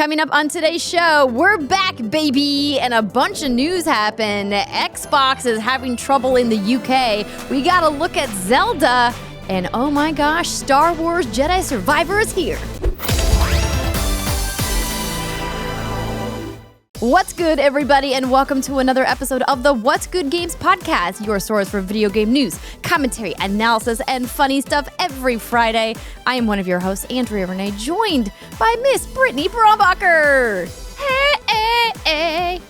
Coming up on today's show, we're back, baby, and a bunch of news happened. Xbox is having trouble in the UK. We got to look at Zelda, and oh my gosh, Star Wars Jedi Survivor is here. What's good, everybody, and welcome to another episode of the What's Good Games podcast, your source for video game news, commentary, analysis, and funny stuff every Friday. I am one of your hosts, Andrea Ri, joined by Miss Brittany Brombacher. Hey.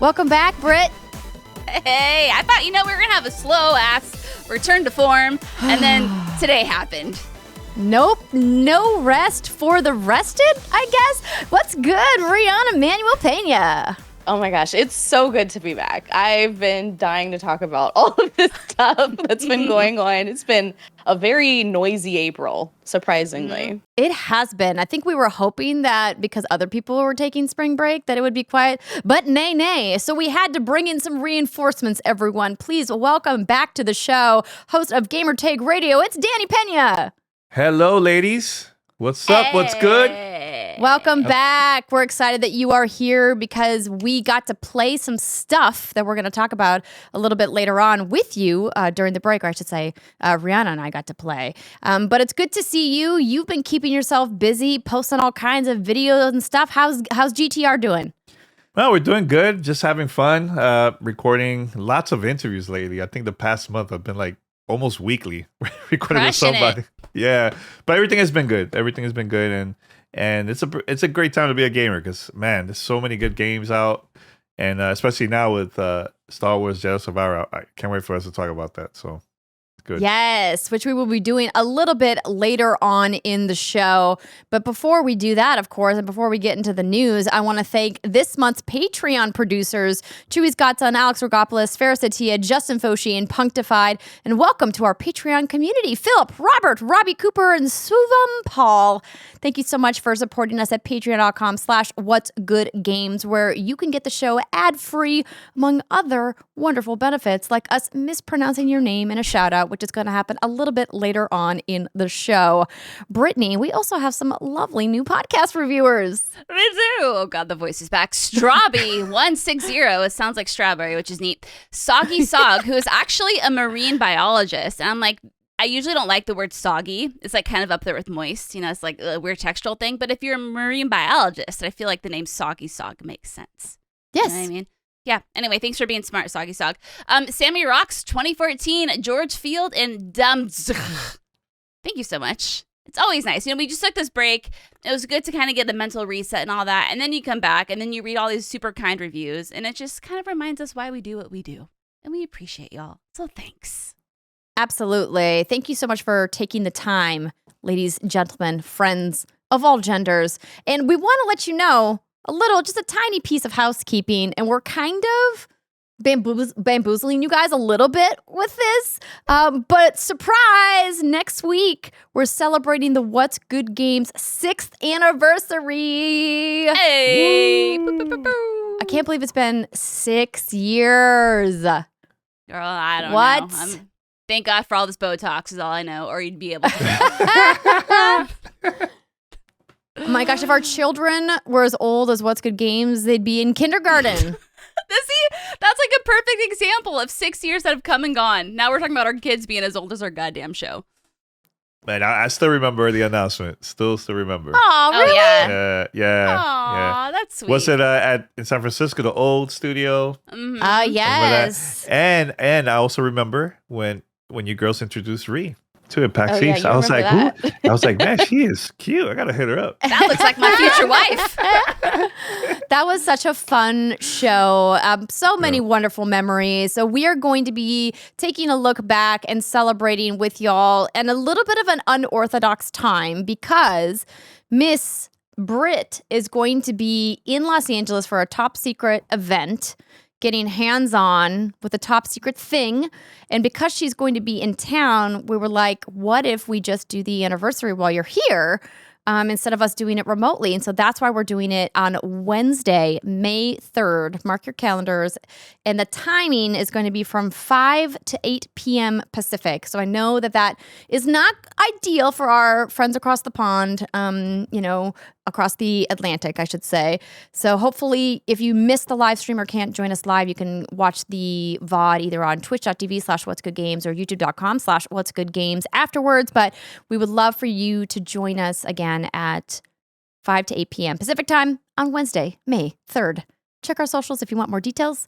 Welcome back, Britt. Hey, I thought, we were going to have a slow-ass return to form, and then today happened. Nope, no rest for the rested, I guess. What's good, Rihanna Manuel-Peña? Oh my gosh, it's so good to be back. I've been dying to talk about all of this stuff that's been going on. It's been a very noisy April, surprisingly. It has been. I think we were hoping that because other people were taking spring break that it would be quiet, but nay. So we had to bring in some reinforcements, everyone. Please welcome back to the show, host of GamertagRadio, it's Danny Pena. Hello, ladies. What's up? What's good? Welcome back. We're excited that you are here because we got to play some stuff that we're going to talk about a little bit later on with you during the break, or I should say Rihanna and I got to play. But it's good to see you. You've been keeping yourself busy, posting all kinds of videos and stuff. How's GTR doing? Well, we're doing good. Just having fun. Recording lots of interviews lately. I think the past month I've been like almost weekly recording with somebody. Yeah, but everything has been good. And it's a great time to be a gamer because, man, there's so many good games out, and especially now with Star Wars Jedi Survivor. I can't wait for us to talk about that. So good. Yes, which we will be doing a little bit later on in the show. But before we do that, of course, and before we get into the news, I want to thank this month's Patreon producers, Chewy's Godson, Alex Rigopulos, Faris Attieh, Justin Foshee, and Punkdefied. And welcome to our Patreon community, Philip, Robert, Robbie Cooper, and Suvam Paul. Thank you so much for supporting us at patreon.com/whatsgoodgames, where you can get the show ad-free, among other wonderful benefits, like us mispronouncing your name in a shout-out, which is going to happen a little bit later on in the show. Brittany, we also have some lovely new podcast reviewers. Me too. Oh God, the voice is back. Strawby160. It sounds like strawberry, which is neat. Soggy Sog, who is actually a marine biologist. And I'm like, I usually don't like the word soggy. It's like kind of up there with moist. It's like a weird textual thing. But if you're a marine biologist, I feel like the name Soggy Sog makes sense. Yes. You know what I mean? Yeah. Anyway, thanks for being smart, Soggy Sog. Sammy Rocks 2014, George Field, and Thank you so much. It's always nice. We just took this break. It was good to kind of get the mental reset and all that. And then you come back and then you read all these super kind reviews. And it just kind of reminds us why we do what we do. And we appreciate y'all. So thanks. Absolutely. Thank you so much for taking the time, ladies, gentlemen, friends of all genders. And we want to let you know just a tiny piece of housekeeping, and we're kind of bamboozling you guys a little bit with this. But surprise, next week, we're celebrating the What's Good Games 6th anniversary. Hey! I can't believe it's been 6 years. Girl, I don't know. Thank God for all this Botox is all I know, or you'd be able to. Oh my gosh, if our children were as old as What's Good Games, they'd be in kindergarten. See, that's like a perfect example of 6 years that have come and gone. Now we're talking about our kids being as old as our goddamn show. Man, I still remember the announcement. Still remember. Oh, really? Oh, yeah. Yeah. That's sweet. Was it in San Francisco, the old studio? Mm-hmm. Yes. And I also remember when you girls introduced Ri to it, PAX East. I was like, that. who? I was like, man, she is cute. I gotta hit her up. That looks like my future wife. That was such a fun show. So many wonderful memories. So we are going to be taking a look back and celebrating with y'all in a little bit of an unorthodox time because Miss Britt is going to be in Los Angeles for a top secret event, getting hands-on with a top secret thing. And because she's going to be in town, we were like, what if we just do the anniversary while you're here? Instead of us doing it remotely. And so that's why we're doing it on Wednesday, May 3rd. Mark your calendars. And the timing is going to be from 5 to 8 p.m. Pacific. So I know that is not ideal for our friends across the pond, across the Atlantic, I should say. So hopefully, if you missed the live stream or can't join us live, you can watch the VOD either on twitch.tv/whatsgoodgames or youtube.com/whatsgoodgames afterwards. But we would love for you to join us again at 5 to 8 p.m. Pacific time on Wednesday, May 3rd. Check our socials if you want more details.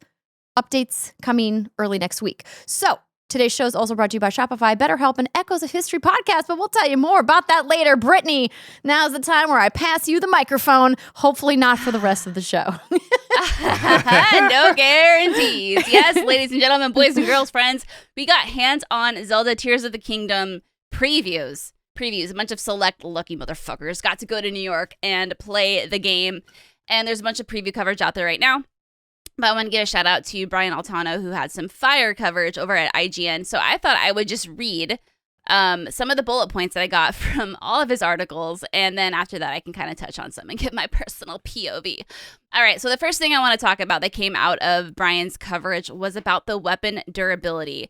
Updates coming early next week. So today's show is also brought to you by Shopify, BetterHelp, and Echoes of History podcast, but we'll tell you more about that later. Brittany, now's the time where I pass you the microphone, hopefully not for the rest of the show. No guarantees. Yes, ladies and gentlemen, boys and girls, friends, we got hands-on Zelda Tears of the Kingdom previews. A bunch of select lucky motherfuckers got to go to New York and play the game, and there's a bunch of preview coverage out there right now. But I want to give a shout out to Brian Altano, who had some fire coverage over at IGN. So I thought I would just read some of the bullet points that I got from all of his articles. And then after that, I can kind of touch on some and give my personal POV. All right. So the first thing I want to talk about that came out of Brian's coverage was about the weapon durability.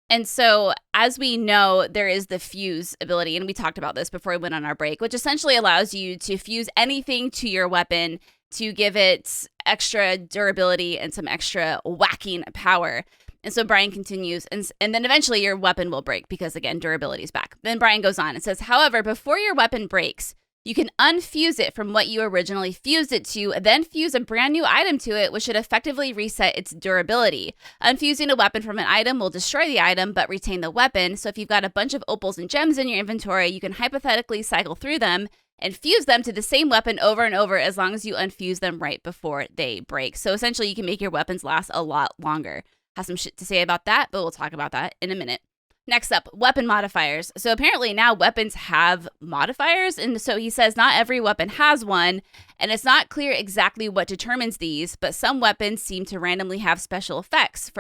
And so, as we know, there is the fuse ability, and we talked about this before we went on our break, which essentially allows you to fuse anything to your weapon to give it extra durability and some extra whacking power. And so Brian continues, and then eventually your weapon will break because, again, durability is back. Then Brian goes on and says, however, before your weapon breaks, you can unfuse it from what you originally fused it to, then fuse a brand new item to it, which should effectively reset its durability. Unfusing a weapon from an item will destroy the item, but retain the weapon. So if you've got a bunch of opals and gems in your inventory, you can hypothetically cycle through them and fuse them to the same weapon over and over as long as you unfuse them right before they break. So essentially, you can make your weapons last a lot longer. Have some shit to say about that, but we'll talk about that in a minute. Next up, weapon modifiers. So apparently now weapons have modifiers, and so he says not every weapon has one, and it's not clear exactly what determines these, but some weapons seem to randomly have special effects.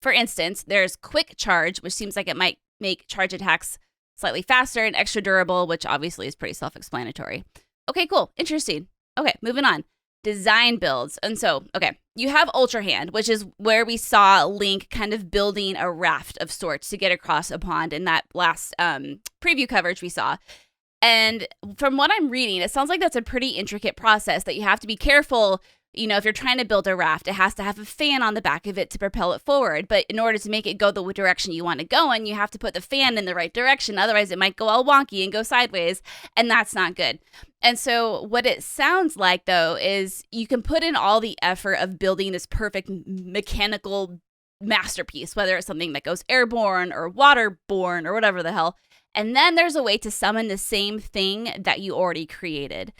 For instance, there's quick charge, which seems like it might make charge attacks slightly faster, and extra durable, which obviously is pretty self-explanatory. Okay, cool. Interesting. Okay, moving on. Design builds. And so, okay, you have Ultra Hand, which is where we saw Link kind of building a raft of sorts to get across a pond in that last preview coverage we saw. And from what I'm reading, it sounds like that's a pretty intricate process that you have to be careful. You know, if you're trying to build a raft, it has to have a fan on the back of it to propel it forward. But in order to make it go the direction you want to go in, you have to put the fan in the right direction. Otherwise, it might go all wonky and go sideways, and that's not good. And so what it sounds like, though, is you can put in all the effort of building this perfect mechanical masterpiece, whether it's something that goes airborne or waterborne or whatever the hell. And then there's a way to summon the same thing that you already created.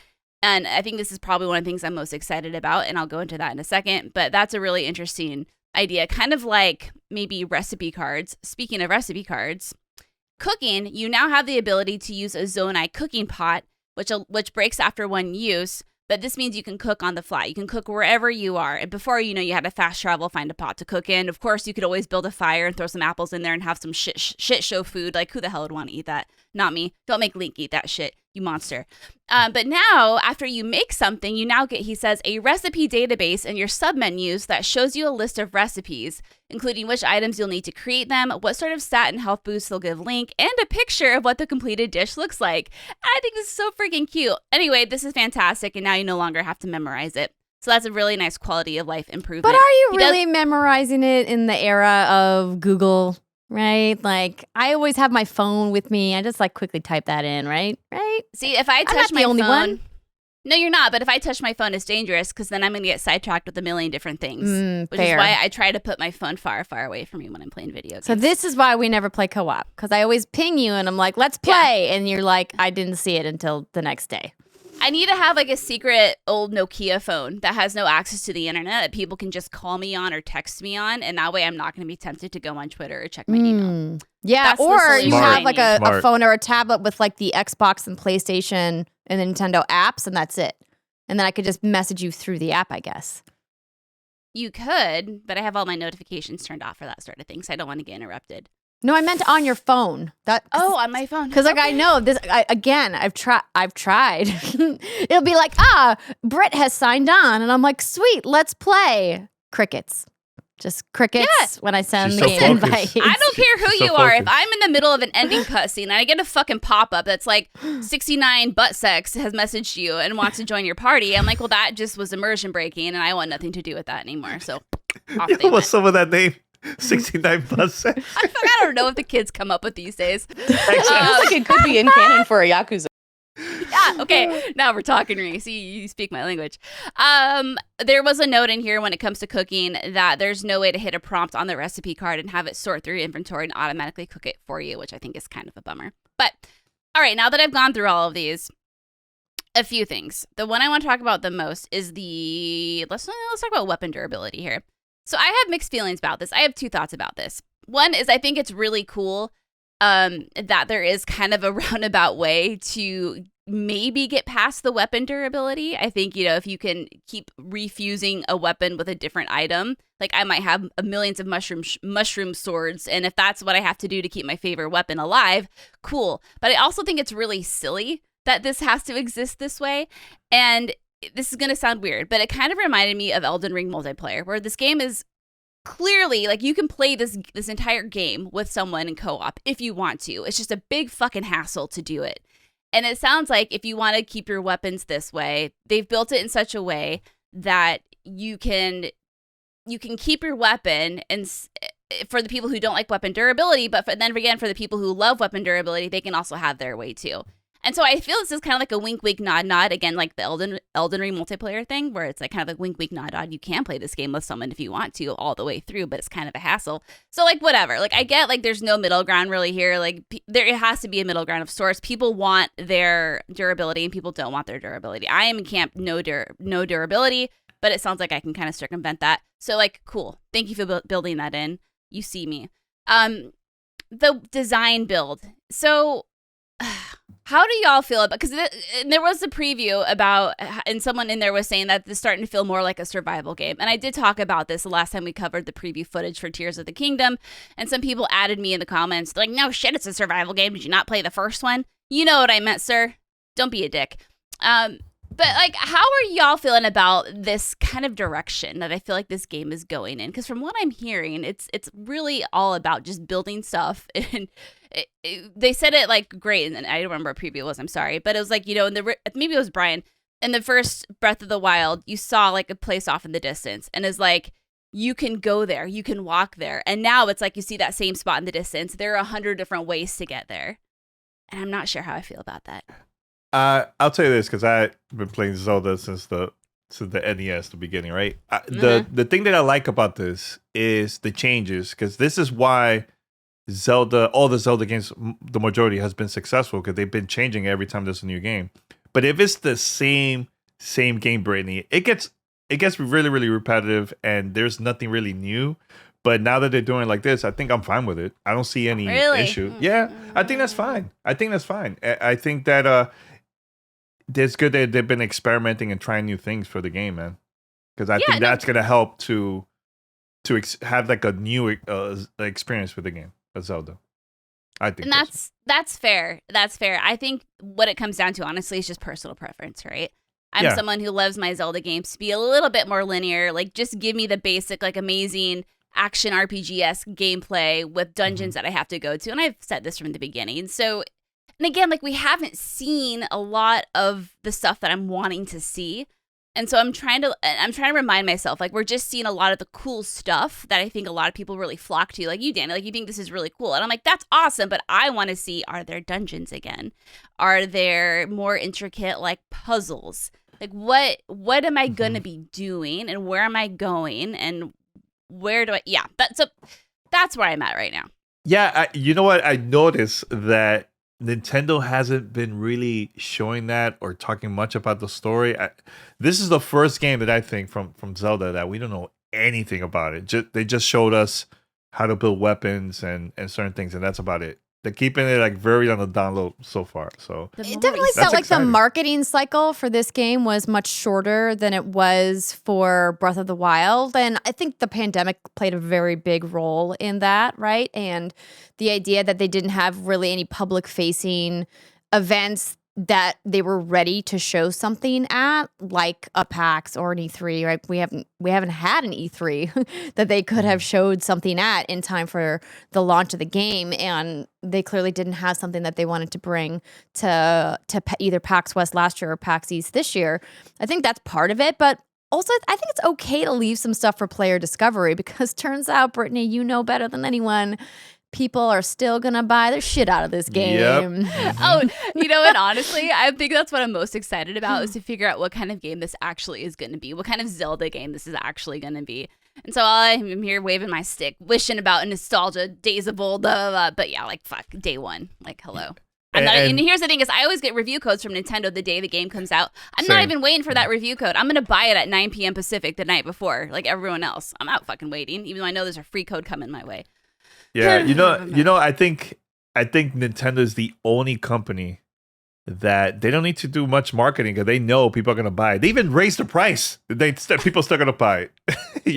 And I think this is probably one of the things I'm most excited about, and I'll go into that in a second. But that's a really interesting idea, kind of like maybe recipe cards. Speaking of recipe cards, cooking, you now have the ability to use a Zonai cooking pot, which breaks after one use. But this means you can cook on the fly. You can cook wherever you are. And before, you know, you had to fast travel, find a pot to cook in. Of course, you could always build a fire and throw some apples in there and have some shit show food. Like, who the hell would want to eat that? Not me. Don't make Link eat that shit, you monster. But now, after you make something, you now get, he says, a recipe database in your submenus that shows you a list of recipes, including which items you'll need to create them, what sort of stat and health boosts they'll give Link, and a picture of what the completed dish looks like. I think this is so freaking cute. Anyway, this is fantastic, and now you no longer have to memorize it. So that's a really nice quality of life improvement. But are you really memorizing it in the era of Google? Right? Like, I always have my phone with me. I just like quickly type that in, right? See, if I touch my phone, no, you're not. But if I touch my phone, it's dangerous because then I'm going to get sidetracked with a million different things, which fair. is why I try to put my phone far, far away from me when I'm playing video games. So this is why we never play co-op, because I always ping you and I'm like, let's play. Yeah. And you're like, I didn't see it until the next day. I need to have like a secret old Nokia phone that has no access to the internet that people can just call me on or text me on. And that way I'm not going to be tempted to go on Twitter or check my email. Yeah, That's or you have like a phone or a tablet with like the Xbox and PlayStation and the Nintendo apps, and that's it. And then I could just message you through the app, I guess. You could, but I have all my notifications turned off for that sort of thing, so I don't want to get interrupted. No, I meant on your phone. On my phone. Because like I know this. I've tried. It'll be like, Britt has signed on, and I'm like, sweet, let's play. Crickets. Just crickets when I send She's the so game focused. invite. I don't care who She's so you are. If focused. I'm in the middle of an ending cutscene and I get a fucking pop-up that's like 69 butt sex has messaged you and wants to join your party, I'm like, well, that just was immersion breaking and I want nothing to do with that anymore. So off they What's went. some of that name? 69 plus. I don't know what the kids come up with these days. Sounds like it could be in canon for a Yakuza. Yeah, okay. Now we're talking, Ri. See, you speak my language. There was a note in here when it comes to cooking that there's no way to hit a prompt on the recipe card and have it sort through your inventory and automatically cook it for you, which I think is kind of a bummer. But, all right, now that I've gone through all of these, a few things. The one I want to talk about the most is let's talk about weapon durability here. So I have mixed feelings about this. I have two thoughts about this. One is I think it's really cool that there is kind of a roundabout way to maybe get past the weapon durability. I think, if you can keep refusing a weapon with a different item, like I might have millions of mushroom swords, and if that's what I have to do to keep my favorite weapon alive, cool. But I also think it's really silly that this has to exist this way. And this is going to sound weird, but it kind of reminded me of Elden Ring multiplayer, where this game is clearly, like, you can play this entire game with someone in co-op if you want to. It's just a big fucking hassle to do it. And it sounds like if you want to keep your weapons this way, they've built it in such a way that you can keep your weapon, and for the people who don't like weapon durability, but then again, for the people who love weapon durability, they can also have their way too. And so I feel this is kind of like a wink, wink, nod, nod. Again, like the Elden Ring multiplayer thing, where it's like kind of a wink, wink, nod, nod. You can play this game with someone if you want to all the way through, but it's kind of a hassle. So like whatever. Like I get like there's no middle ground really here. Like it has to be a middle ground of sorts. People want their durability and people don't want their durability. I am in camp no durability, but it sounds like I can kind of circumvent that. So like cool. Thank you for building that in. You see me. The design build. So how do y'all feel about, because there was a preview about, and someone in there was saying that this is starting to feel more like a survival game. And I did talk about this the last time we covered the preview footage for Tears of the Kingdom. And some people added me in the comments, like, no shit, it's a survival game. Did you not play the first one? You know what I meant, sir. Don't be a dick. But like, how are y'all feeling about this kind of direction that I feel like this game is going in? Because from what I'm hearing, it's really all about just building stuff. And they said it like great, and I don't remember what preview it was. I'm sorry, but it was like, maybe it was Brian in the first Breath of the Wild. You saw like a place off in the distance, and it's like you can go there, you can walk there, and now it's like you see that same spot in the distance. There are 100 different ways to get there, and I'm not sure how I feel about that. I'll tell you this, because I've been playing Zelda since the NES, the beginning, right? The thing that I like about this is the changes, because this is why all the Zelda games, the majority has been successful, because they've been changing every time there's a new game. But if it's the same game, Brittany, it gets really, really repetitive, and there's nothing really new. But now that they're doing it like this, I think I'm fine with it. I don't see any issue. Yeah, I think that's fine. I think that it's good that they've been experimenting and trying new things for the game, man. Because I think that's going to help to have like a new experience with the game of Zelda. I think, and that's fair. That's fair. I think what it comes down to, honestly, is just personal preference, right? I'm someone who loves my Zelda games to be a little bit more linear. Like, just give me the basic, like, amazing action RPG-esque gameplay with dungeons that I have to go to. And I've said this from the beginning. So, and again, like, we haven't seen a lot of the stuff that I'm wanting to see. And so I'm trying to remind myself, like, we're just seeing a lot of the cool stuff that I think a lot of people really flock to. Like you, Danny, like, you think this is really cool. And I'm like, that's awesome. But I want to see, are there dungeons again? Are there more intricate, like, puzzles? Like, what am I going to be doing? And where am I going? And where do I, that's where I'm at right now. Yeah, you know what? I noticed that Nintendo hasn't been really showing that or talking much about the story. This is the first game that I think from Zelda that we don't know anything about it. They just showed us how to build weapons and certain things, and that's about it. They're keeping it like very on the down low so far. So it definitely felt like exciting. The marketing cycle for this game was much shorter than it was for Breath of the Wild. And I think the pandemic played a very big role in that, right? And the idea that they didn't have really any public-facing events that they were ready to show something at, like a PAX or an E3. Right? We haven't had an E3 that they could have showed something at in time for the launch of the game, and they clearly didn't have something that they wanted to bring to either PAX West last year or PAX East this year. I think that's part of it, but also I think it's okay to leave some stuff for player discovery, because turns out, Brittany, you know better than anyone, people are still gonna buy the shit out of this game. Yep. Oh, you know what? Honestly, I think that's what I'm most excited about, is to figure out what kind of game this actually is going to be, what kind of Zelda game this is actually going to be. And so I'm here waving my stick, wishing about nostalgia, days of old, but yeah, like fuck, day one, like hello. And here's the thing: is I always get review codes from Nintendo the day the game comes out. I'm not even waiting for that review code. I'm gonna buy it at 9 p.m. Pacific the night before, like everyone else. I'm not fucking waiting, even though I know there's a free code coming my way. Yeah, you know, I think Nintendo is the only company that they don't need to do much marketing, because they know people are gonna buy it. They even raise the price. People still gonna buy it.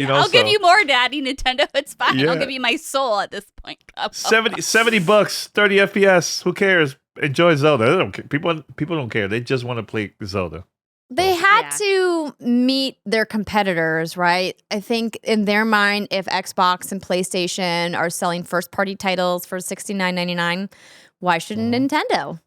I'll give you more, Daddy. Nintendo, it's fine. Yeah. I'll give you my soul at this point. $70, 30 FPS. Who cares? Enjoy Zelda. They don't care. People don't care. They just want to play Zelda. They had to meet their competitors, right? I think in their mind, if Xbox and PlayStation are selling first-party titles for $69.99, why shouldn't Nintendo?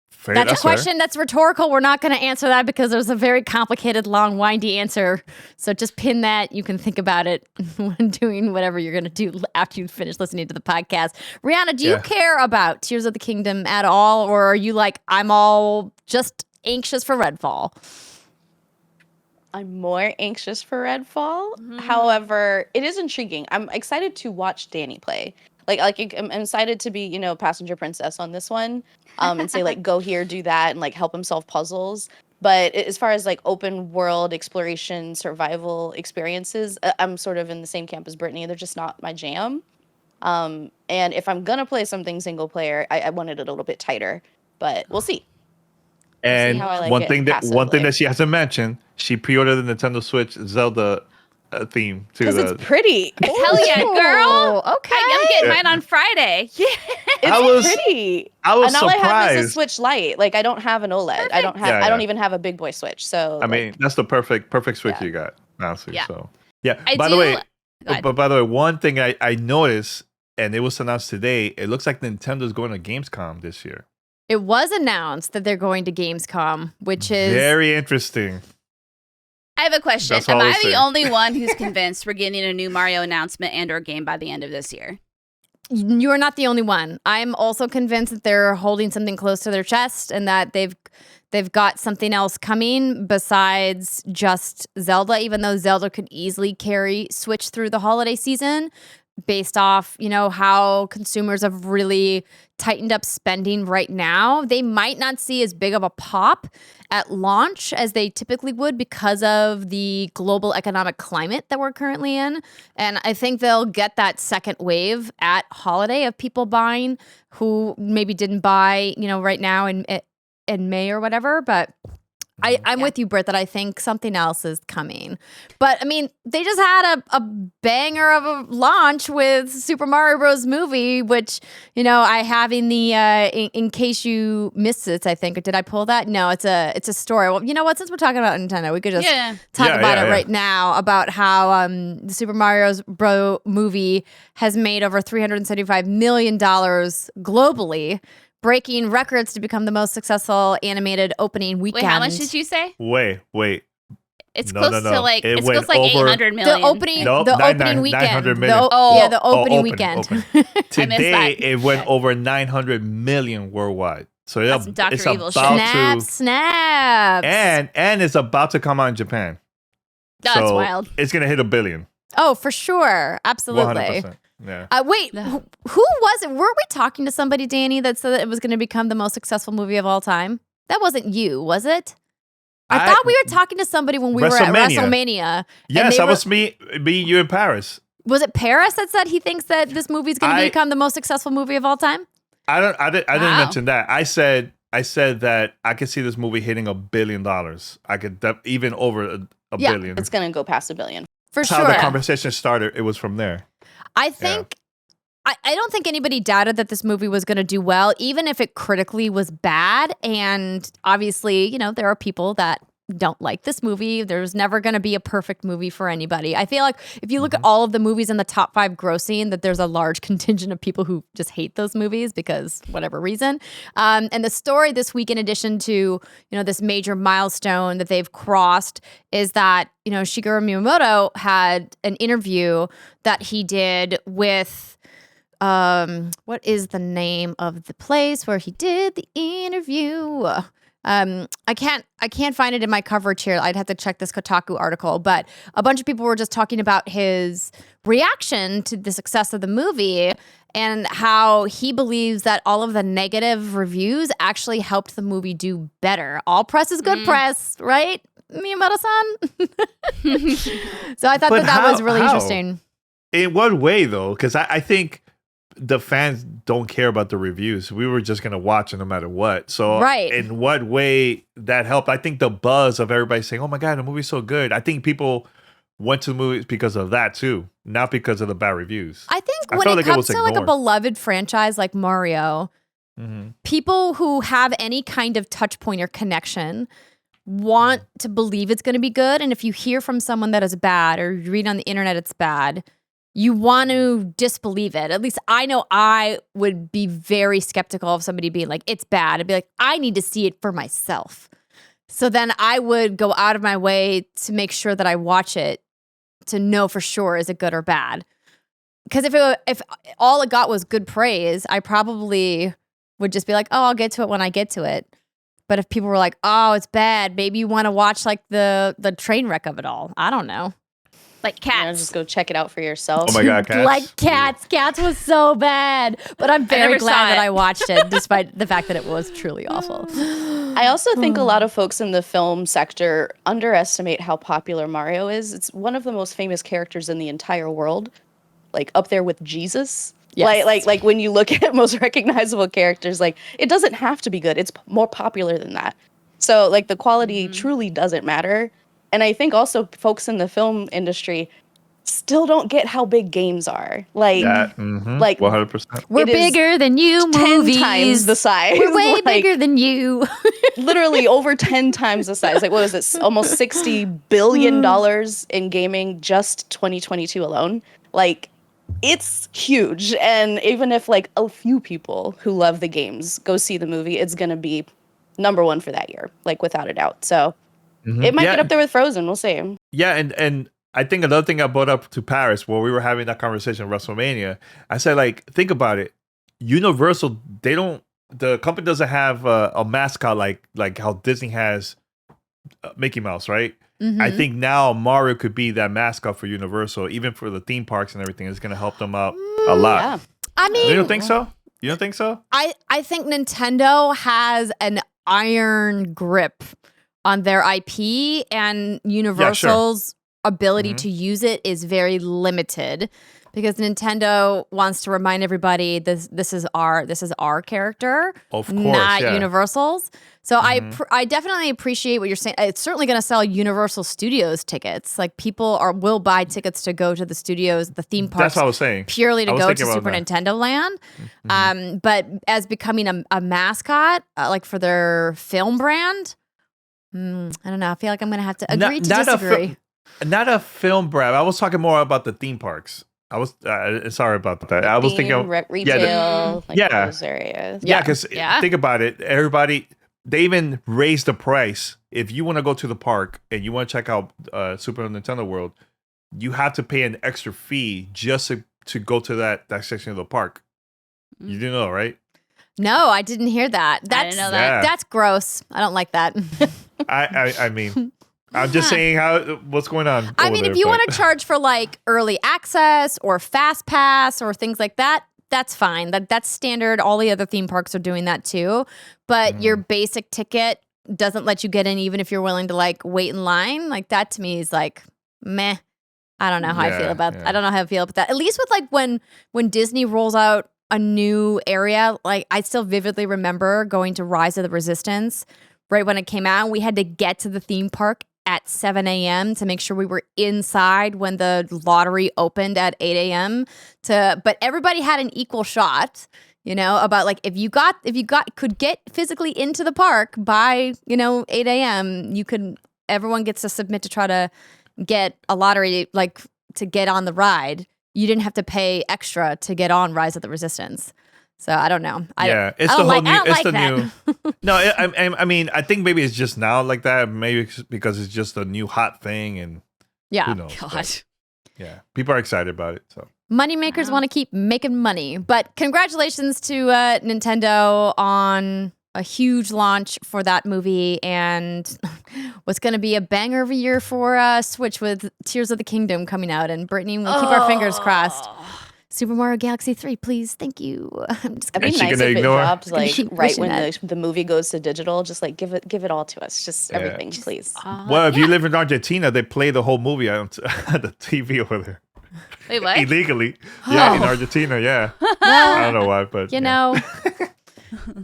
Fair, That's a question fair. that's rhetorical. We're not going to answer that because there's a very complicated, long, windy answer. So just pin that. You can think about it when doing whatever you're going to do after you finish listening to the podcast. Rihanna, do you care about Tears of the Kingdom at all? Or are you like, I'm all just anxious for Redfall? I'm more anxious for Redfall. However, it is intriguing. I'm excited to watch Danny play. Like I'm excited to be, passenger princess on this one, and say like, go here, do that, and like help him solve puzzles. But as far as like open world exploration, survival experiences, I'm sort of in the same camp as Brittany. They're just not my jam. And if I'm gonna play something single player, I want it a little bit tighter. But we'll see. And how I like one it thing passively. that she hasn't mentioned, she pre-ordered the Nintendo Switch Zelda theme too. Because it's pretty. Hell yeah, girl. Okay. I'm getting mine on Friday. Yeah. It's pretty. I was and all surprised. I have is a Switch Lite. Like I don't have an OLED. I don't have. Yeah, I don't yeah. even have a big boy Switch. So I mean, that's the perfect Switch you got, honestly. Yeah. So yeah. I By do- the way, Go ahead. but by the way, one thing I noticed, and it was announced today, it looks like Nintendo's going to Gamescom this year. It was announced that they're going to Gamescom, which is Very interesting. I have a question. That's all Am I'll I the say. only one who's convinced we're getting a new Mario announcement and or game by the end of this year? You are not the only one. I'm also convinced that they're holding something close to their chest and that they've got something else coming besides just Zelda, even though Zelda could easily carry Switch through the holiday season based off, how consumers have really tightened up spending right now. They might not see as big of a pop at launch as they typically would because of the global economic climate that we're currently in. And I think they'll get that second wave at holiday of people buying who maybe didn't buy, right now in May or whatever. But I'm with you, Britt, that I think something else is coming. But, I mean, they just had a banger of a launch with Super Mario Bros. Movie, which, I have in the, in case you missed it, I think. Or did I pull that? No, it's a story. Well, you know what? Since we're talking about Nintendo, we could just talk about it right now, about how the Super Mario Bros. Movie has made over $375 million globally, breaking records to become the most successful animated opening weekend. Wait, how much did you say? Wait. It's No, close no, to no. like It it's went close to like over- 800 million. The opening, Nope, the nine- opening nine- weekend. 900 The, million. the Oh, opening open, weekend. open. I missed Today, that. it went over 900 million worldwide. So That's some Dr. it's Evil about shit. Snaps. and it's about to come out in Japan. That's So wild. It's gonna hit $1 billion. Oh, for sure. Absolutely. 100%. Yeah. Wait, who was it? Weren't we talking to somebody, Danny, that said that it was going to become the most successful movie of all time? That wasn't you, was it? I thought we were talking to somebody when we were at WrestleMania. Yes, they that were- was me, you in Paris. Was it Paris that said he thinks that this movie is going to become the most successful movie of all time? I didn't Wow. mention that. I said that I could see this movie hitting $1 billion. I could even over a Yeah, billion. It's gonna go past $1 billion. For That's sure. how the conversation started. It was from there. I think I don't think anybody doubted that this movie was going to do well, even if it critically was bad. And obviously, you know, there are people that don't like this movie. There's never going to be a perfect movie for anybody. I feel like if you look at all of the movies in the top 5 grossing, that there's a large contingent of people who just hate those movies because whatever reason. And the story this week, in addition to, you know, this major milestone that they've crossed, is that, you know, Shigeru Miyamoto had an interview that he did with what is the name of the place where he did the interview? I can't find it in my coverage here. I'd have to check this Kotaku article, but a bunch of people were just talking about his reaction to the success of the movie and how he believes that all of the negative reviews actually helped the movie do better. All press is good press, right? Miyamoto-san? So I thought that was really interesting. In what way, though? Because I think the fans don't care about the reviews. We were just going to watch it no matter what. So in what way that helped? I think the buzz of everybody saying, oh my God, the movie's so good. I think people went to the movies because of that too, not because of the bad reviews. I think when it comes to like a beloved franchise like Mario, people who have any kind of touch point or connection want to believe it's going to be good. And if you hear from someone that is bad or you read on the internet it's bad, you want to disbelieve it. At least I know I would be very skeptical of somebody being like, it's bad. I'd be like, I need to see it for myself. So then I would go out of my way to make sure that I watch it to know for sure, is it good or bad? Because if all it got was good praise, I probably would just be like, oh, I'll get to it when I get to it. But if people were like, oh, it's bad, maybe you want to watch like the train wreck of it all. I don't know. Like Cats. You know, just go check it out for yourself. Oh my God, Cats. Like Cats. Cats was so bad. But I'm very glad that I watched it, despite the fact that it was truly awful. I also think a lot of folks in the film sector underestimate how popular Mario is. It's one of the most famous characters in the entire world, like up there with Jesus. Yes. Like when you look at most recognizable characters, like it doesn't have to be good. It's more popular than that. So like the quality truly doesn't matter. And I think also folks in the film industry still don't get how big games are. Like, like 100%. We're bigger than you, movies. 10 times the size. We're way bigger than you. Literally over 10 times the size. Like, what is it? Almost $60 billion in gaming, just 2022 alone. Like, it's huge. And even if like a few people who love the games go see the movie, it's going to be number 1 for that year, like without a doubt. So it might get up there with Frozen. We'll see. Yeah, and I think another thing I brought up to Paris while we were having that conversation at WrestleMania, I said, like, think about it. Universal, the company doesn't have a mascot like how Disney has Mickey Mouse, right? I think now Mario could be that mascot for Universal, even for the theme parks and everything. It's going to help them out a lot. Yeah. I mean, you don't think so? You don't think so? I think Nintendo has an iron grip on their IP, and Universal's ability to use it is very limited because Nintendo wants to remind everybody this is our character, of course, not Universal's. So I definitely appreciate what you're saying. It's certainly going to sell Universal Studios tickets. Like people will buy tickets to go to the studios, the theme parks. That's what I was saying. Purely to go to Super Nintendo Land. But as becoming a mascot, like for their film brand, I don't know. I feel like I'm going to have to agree to disagree. Not a film brand. I was talking more about the theme parks. I was sorry about that. I was thinking retail, those areas. Yeah, because think about it. Everybody, they even raised the price. If you want to go to the park and you want to check out Super Nintendo World, you have to pay an extra fee just to go to that section of the park. You didn't know, right? No, I didn't hear that. I didn't know that. That's gross. I don't like that. I mean, I'm just saying what's going on. I mean, if you want to charge for like early access or fast pass or things like that, that's fine. That's standard. All the other theme parks are doing that too. But your basic ticket doesn't let you get in even if you're willing to like wait in line. Like that to me is like meh. I don't know how I feel about I don't know how I feel about that. At least with like when Disney rolls out a new area, like I still vividly remember going to Rise of the Resistance right when it came out. We had to get to the theme park at 7 a.m. to make sure we were inside when the lottery opened at 8 a.m. But everybody had an equal shot, about like if you could get physically into the park by, 8 a.m., everyone gets to submit to try to get a lottery, like to get on the ride. You didn't have to pay extra to get on Rise of the Resistance. So I don't know. It's the whole new. It's the new. No, I mean, I think maybe it's just now like that. Maybe it's because it's just a new hot thing, and who knows? God. Yeah, people are excited about it. So moneymakers want to keep making money. But congratulations to Nintendo on a huge launch for that movie, and what's going to be a banger of a year for Switch with Tears of the Kingdom coming out. And Brittany, we'll keep our fingers crossed. Super Mario Galaxy 3, please. Thank you. I'm just It'd be nice if it drops like right when the movie goes to digital. Just like give it all to us. Just everything, please. Well, if you live in Argentina, they play the whole movie on the TV over there. Wait, what? Illegally. Yeah, in Argentina, yeah. I don't know why, but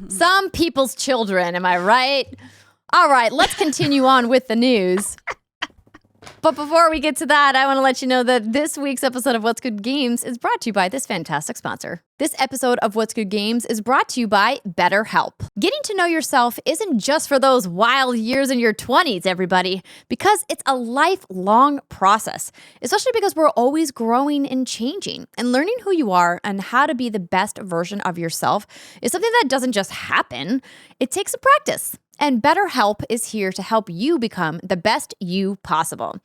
some people's children, am I right? All right, let's continue on with the news. But before we get to that, I want to let you know that this week's episode of What's Good Games is brought to you by this fantastic sponsor. This episode of What's Good Games is brought to you by BetterHelp. Getting to know yourself isn't just for those wild years in your 20s, everybody, because it's a lifelong process, especially because we're always growing and changing. And learning who you are and how to be the best version of yourself is something that doesn't just happen. It takes some practice. And BetterHelp is here to help you become the best you possible.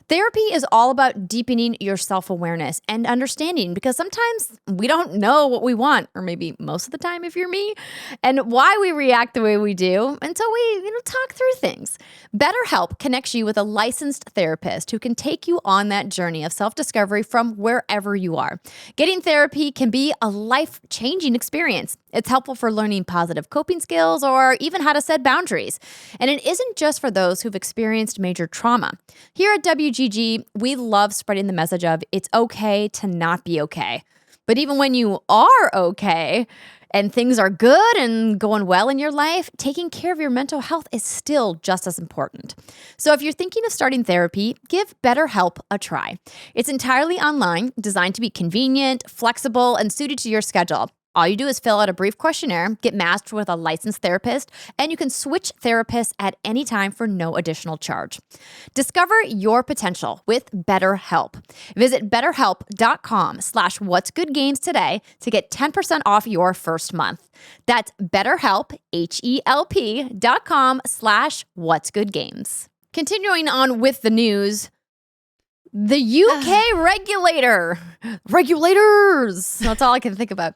Therapy is all about deepening your self-awareness and understanding, because sometimes we don't know what we want, or maybe most of the time if you're me, and why we react the way we do until we talk through things. BetterHelp connects you with a licensed therapist who can take you on that journey of self-discovery from wherever you are. Getting therapy can be a life-changing experience. It's helpful for learning positive coping skills or even how to set boundaries. And it isn't just for those who've experienced major trauma. Here at WGG, we love spreading the message of it's okay to not be okay. But even when you are okay and things are good and going well in your life, taking care of your mental health is still just as important. So if you're thinking of starting therapy, give BetterHelp a try. It's entirely online, designed to be convenient, flexible, and suited to your schedule. All you do is fill out a brief questionnaire, get matched with a licensed therapist, and you can switch therapists at any time for no additional charge. Discover your potential with BetterHelp. Visit BetterHelp.com/whatsgoodgames today to get 10% off your first month. That's BetterHelp, HELP.com/whatsgoodgames. Continuing on with the news. The UK regulators, that's all I can think about,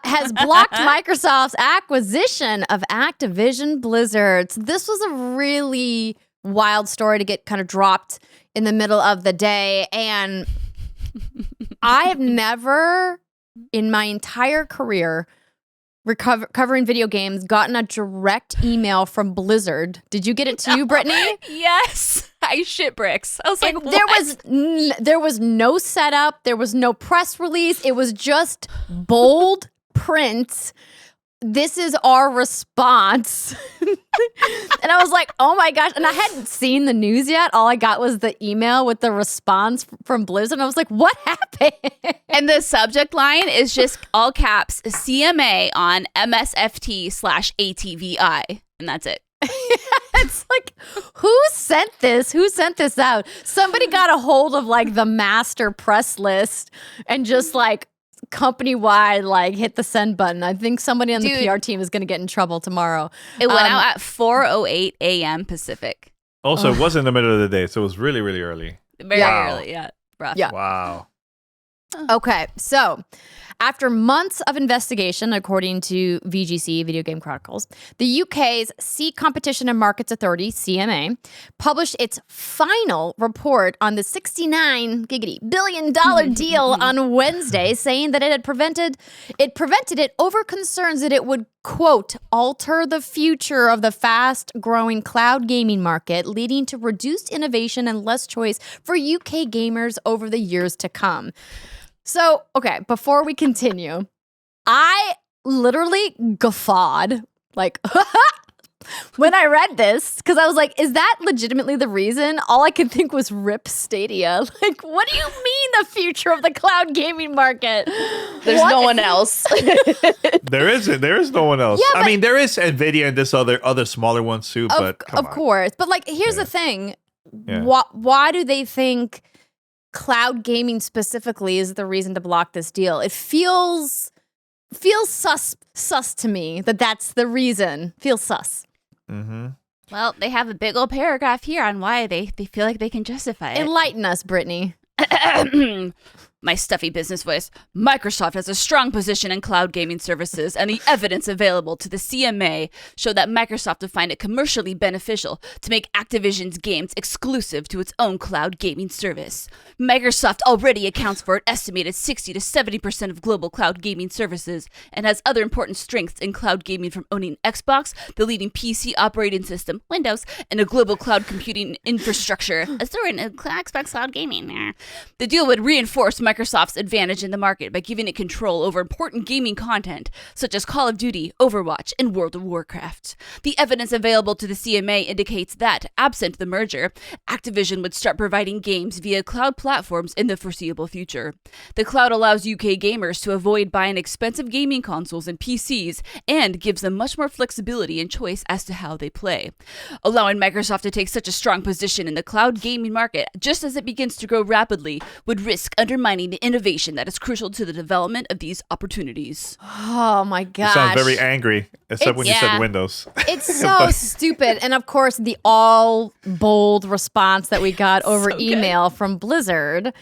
has blocked Microsoft's acquisition of Activision Blizzard. So this was a really wild story to get kind of dropped in the middle of the day. And I have never in my entire career covering video games gotten a direct email from Blizzard. Did you get it too, Brittany? Yes. I shit bricks. I was like, there was no setup. There was no press release. It was just bold print. This is our response. And I was like, oh my gosh. And I hadn't seen the news yet. All I got was the email with the response from Blizzard. And I was like, what happened? And the subject line is just all caps CMA on MSFT/ATVI. And that's it. It's like, who sent this? Who sent this out? Somebody got a hold of like the master press list and just like company-wide like hit the send button. I think somebody on the PR team is going to get in trouble tomorrow. It went out at 4:08 a.m. Pacific. Also, it was in the middle of the day, so it was really, really early. Very early, yeah. Rough. Yeah. Wow. Okay, so after months of investigation, according to VGC, Video Game Chronicles, the UK's Sea Competition and Markets Authority, CMA, published its final report on the $69 billion deal on Wednesday, saying that it prevented it over concerns that it would, quote, alter the future of the fast-growing cloud gaming market, leading to reduced innovation and less choice for UK gamers over the years to come. So, okay, before we continue, I literally guffawed, like, when I read this, because I was like, is that legitimately the reason? All I could think was RIP Stadia. Like, what do you mean the future of the cloud gaming market? There's no one else. There isn't. There is no one else. Yeah, I mean, there is Nvidia and this other smaller ones too. But come of on. course. But like, here's the thing. Yeah. Why do they think cloud gaming specifically is the reason to block this deal? It feels sus to me that's the reason. Feels sus. Mm-hmm. Well, they have a big old paragraph here on why they feel like they can justify it. Enlighten us, Brittany. My stuffy business voice. Microsoft has a strong position in cloud gaming services, and the evidence available to the CMA show that Microsoft would find it commercially beneficial to make Activision's games exclusive to its own cloud gaming service. Microsoft already accounts for an estimated 60 to 70% of global cloud gaming services and has other important strengths in cloud gaming, from owning Xbox, the leading PC operating system, Windows, and a global cloud computing infrastructure, as they're in Xbox cloud gaming. The deal would reinforce Microsoft's advantage in the market by giving it control over important gaming content, such as Call of Duty, Overwatch, and World of Warcraft. The evidence available to the CMA indicates that, absent the merger, Activision would start providing games via cloud platforms in the foreseeable future. The cloud allows UK gamers to avoid buying expensive gaming consoles and PCs, and gives them much more flexibility and choice as to how they play. Allowing Microsoft to take such a strong position in the cloud gaming market, just as it begins to grow rapidly, would risk undermining the innovation that is crucial to the development of these opportunities. Oh my gosh. You sound very angry, except when you said Windows. It's so stupid. And of course, the all bold response that we got over email from Blizzard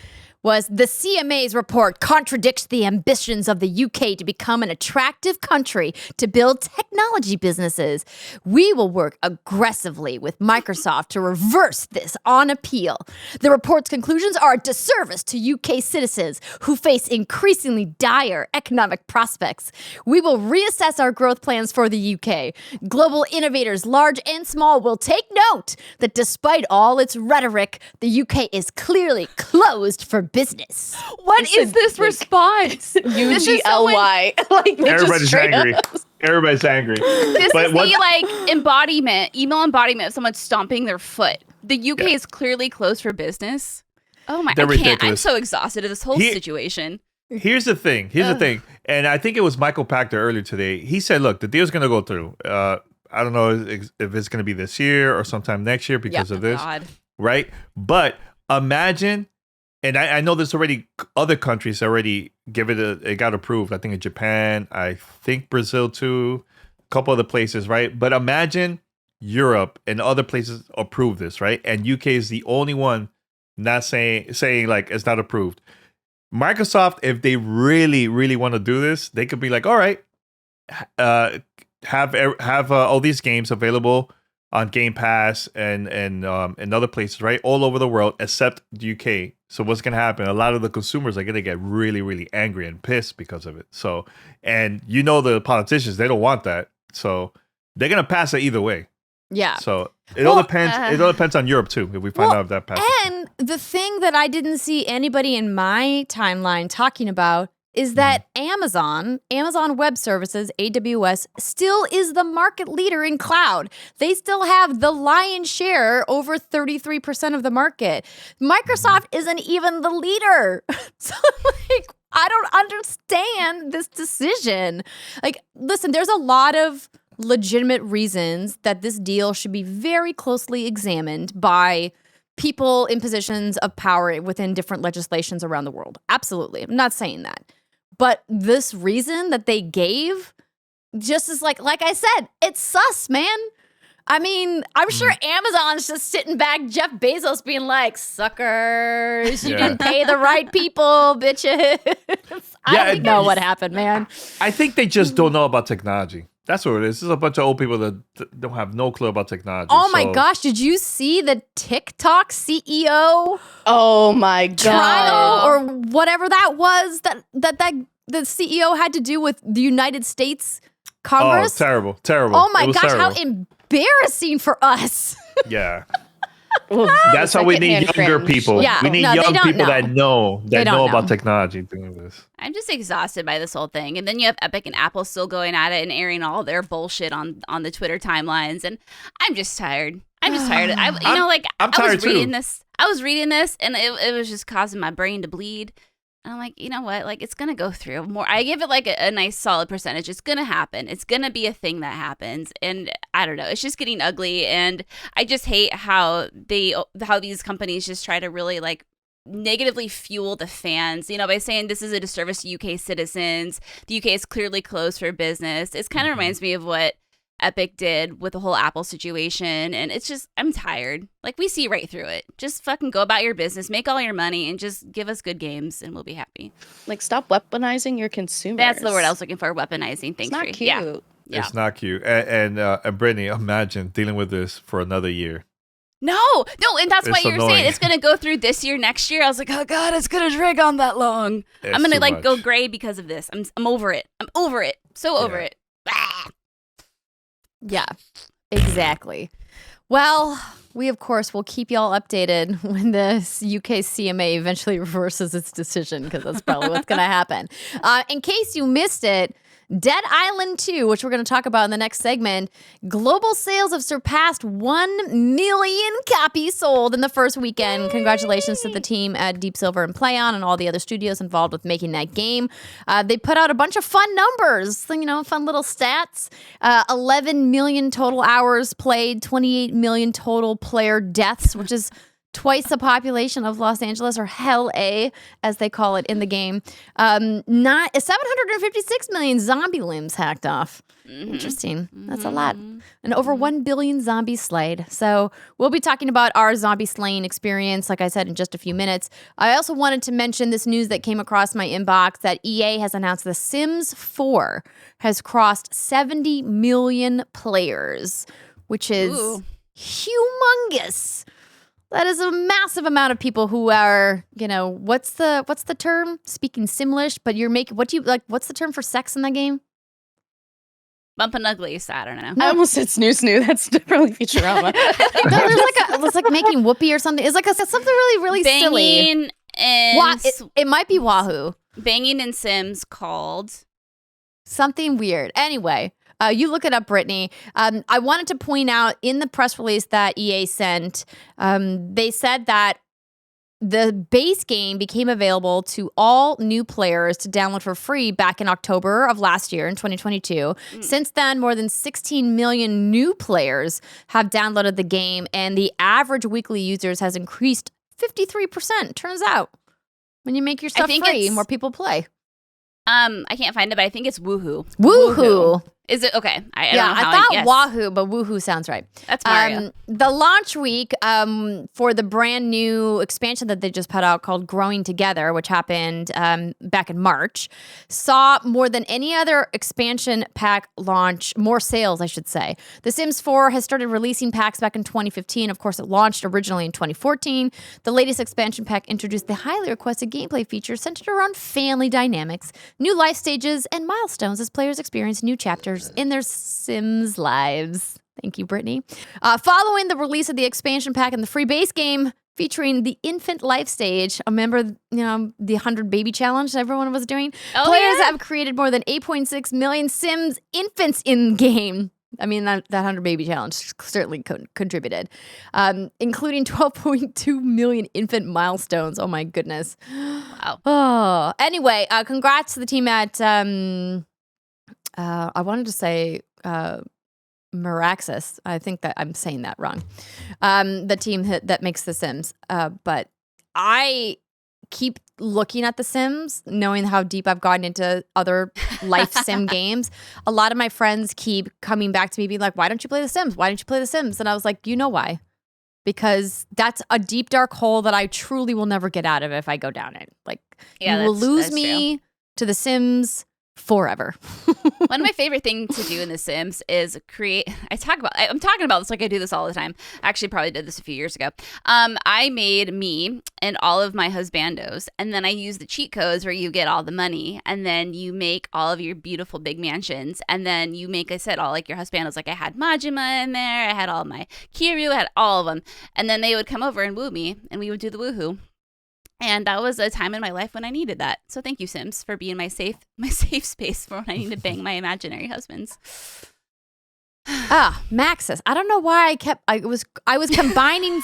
was, the CMA's report contradicts the ambitions of the UK to become an attractive country to build technology businesses. We will work aggressively with Microsoft to reverse this on appeal. The report's conclusions are a disservice to UK citizens who face increasingly dire economic prospects. We will reassess our growth plans for the UK. Global innovators, large and small, will take note that despite all its rhetoric, the UK is clearly closed for business. What is this response? UGLY. Like, Everybody's angry. Everybody's angry. This is the embodiment, email embodiment of someone stomping their foot. The UK is clearly closed for business. Oh my! They're I can't. ridiculous. I'm so exhausted of this whole situation. Here's the thing. And I think it was Michael Pachter earlier today. He said, look, the deal's going to go through. I don't know if it's going to be this year or sometime next year because of this. God. Right? But imagine, and I know there's already other countries already it got approved. I think in Japan, I think Brazil too, a couple other places, right? But imagine Europe and other places approve this, right? And UK is the only one not saying like it's not approved. Microsoft, if they really, really want to do this, they could be like, all right, have all these games available on Game Pass and other places, right? All over the world, except the UK. So what's going to happen? A lot of the consumers are going to get really, really angry and pissed because of it. So, and the politicians, they don't want that. So they're going to pass it either way. Yeah. So it all depends. It all depends on Europe too. If we find out if that passes. And the thing that I didn't see anybody in my timeline talking about is that Amazon Web Services, AWS, still is the market leader in cloud. They still have the lion's share, over 33% of the market. Microsoft isn't even the leader. So, I don't understand this decision. Listen, there's a lot of legitimate reasons that this deal should be very closely examined by people in positions of power within different legislations around the world. Absolutely. I'm not saying that. But this reason that they gave just is like I said, it's sus, man. I mean, I'm sure Amazon's just sitting back, Jeff Bezos being like, suckers, you didn't pay the right people, bitches. I don't know what happened, man. I think they just don't know about technology. That's what it is. This is a bunch of old people that don't have no clue about technology. Oh my gosh, did you see the TikTok CEO? Oh my God. Trial or whatever that was that the CEO had to do with the United States Congress? Oh, terrible. Oh my gosh, terrible. how embarrassing for us. Yeah. That's how we need younger people. Yeah, we need no, young they don't people know. that know know. about technology doing this. I'm just exhausted by this whole thing. And then you have Epic and Apple still going at it and airing all their bullshit on the Twitter timelines. And I'm just tired. I'm tired. I was reading this. I was reading this and it was just causing my brain to bleed. And I'm like, you know what? Like, it's going to go through more. I give it like a nice solid percentage. It's going to happen. It's going to be a thing that happens. And I don't know. It's just getting ugly. And I just hate how these companies just try to really like negatively fuel the fans, by saying this is a disservice to UK citizens. The UK is clearly closed for business. It kind of reminds me of what Epic did with the whole Apple situation. And it's just, I'm tired. Like, we see right through it. Just fucking go about your business, make all your money, and just give us good games, and we'll be happy. Like, stop weaponizing your consumers. That's the word I was looking for, weaponizing. Thanks, it's not Ri. cute. Yeah. It's not cute. And Brittany, imagine dealing with this for another year. No, and that's why It's you're annoying. saying it's gonna go through this year, next year. I was like, oh god, it's gonna drag on that long. I'm gonna like go gray because of this. I'm over it. I'm over it. So over it. Ah. Yeah, exactly. Well, we of course will keep y'all updated when the UK CMA eventually reverses its decision, because that's probably what's going to happen. In case you missed it, Dead Island 2, which we're going to talk about in the next segment, global sales have surpassed 1 million copies sold in the first weekend. Yay! Congratulations to the team at Deep Silver and PlayOn and all the other studios involved with making that game. They put out a bunch of fun numbers, fun little stats. 11 million total hours played, 28 million total player deaths, which is twice the population of Los Angeles, or Hell A, as they call it in the game. 756 million zombie limbs hacked off. Mm-hmm. Interesting. That's a lot. And over 1 billion zombies slayed. So we'll be talking about our zombie slaying experience, like I said, in just a few minutes. I also wanted to mention this news that came across my inbox that EA has announced The Sims 4 has crossed 70 million players, which is humongous. That is a massive amount of people who are, what's the term? Speaking Simlish, but you're making, what's the term for sex in that game? Bumpin' ugly, so I don't know. I almost said snoo. That's definitely Futurama. It's like making whoopee or something. It's like something really, really silly. Banging and it might be Wahoo. Banging in Sims called something weird. Anyway. You look it up, Brittany. I wanted to point out in the press release that EA sent, they said that the base game became available to all new players to download for free back in October of last year in 2022. Since then, more than 16 million new players have downloaded the game, and the average weekly users has increased 53%. Turns out, when you make your stuff free, more people play. I can't find it, but I think it's Woohoo. Woohoo. Is it? Okay. I thought Wahoo, but Woohoo sounds right. That's Mario. The launch week for the brand new expansion that they just put out called Growing Together, which happened back in March, saw more than any other expansion pack launch, more sales, I should say. The Sims 4 has started releasing packs back in 2015. Of course, it launched originally in 2014. The latest expansion pack introduced the highly requested gameplay features centered around family dynamics, new life stages, and milestones as players experience new chapters in their Sims lives. Thank you, Brittany. Following the release of the expansion pack and the free base game featuring the infant life stage, remember, the 100 baby challenge everyone was doing? Players have created more than 8.6 million Sims infants in game. I mean, that 100 baby challenge certainly contributed, including 12.2 million infant milestones. Oh my goodness. Wow. Oh, anyway, congrats to the team at I wanted to say Miraxis. I think that I'm saying that wrong. The team that makes The Sims. But I keep looking at The Sims, knowing how deep I've gotten into other life sim games. A lot of my friends keep coming back to me being like, why don't you play The Sims? Why don't you play The Sims? And I was like, you know why? Because that's a deep, dark hole that I truly will never get out of if I go down it. Like, you will lose me to The Sims forever. One of my favorite things to do in The Sims is create. I'm talking about this like I do this all the time. I actually probably did this a few years ago. I made me and all of my husbandos, and then I use the cheat codes where you get all the money, and then you make all of your beautiful big mansions, and then you make, I said, all like your husbandos. Like I had Majima in there, I had all my Kiryu, I had all of them, and then they would come over and woo me, and we would do the woohoo. And that was a time in my life when I needed that. So thank you, Sims, for being my safe space for when I need to bang my imaginary husbands. Maxis. I don't know why I was combining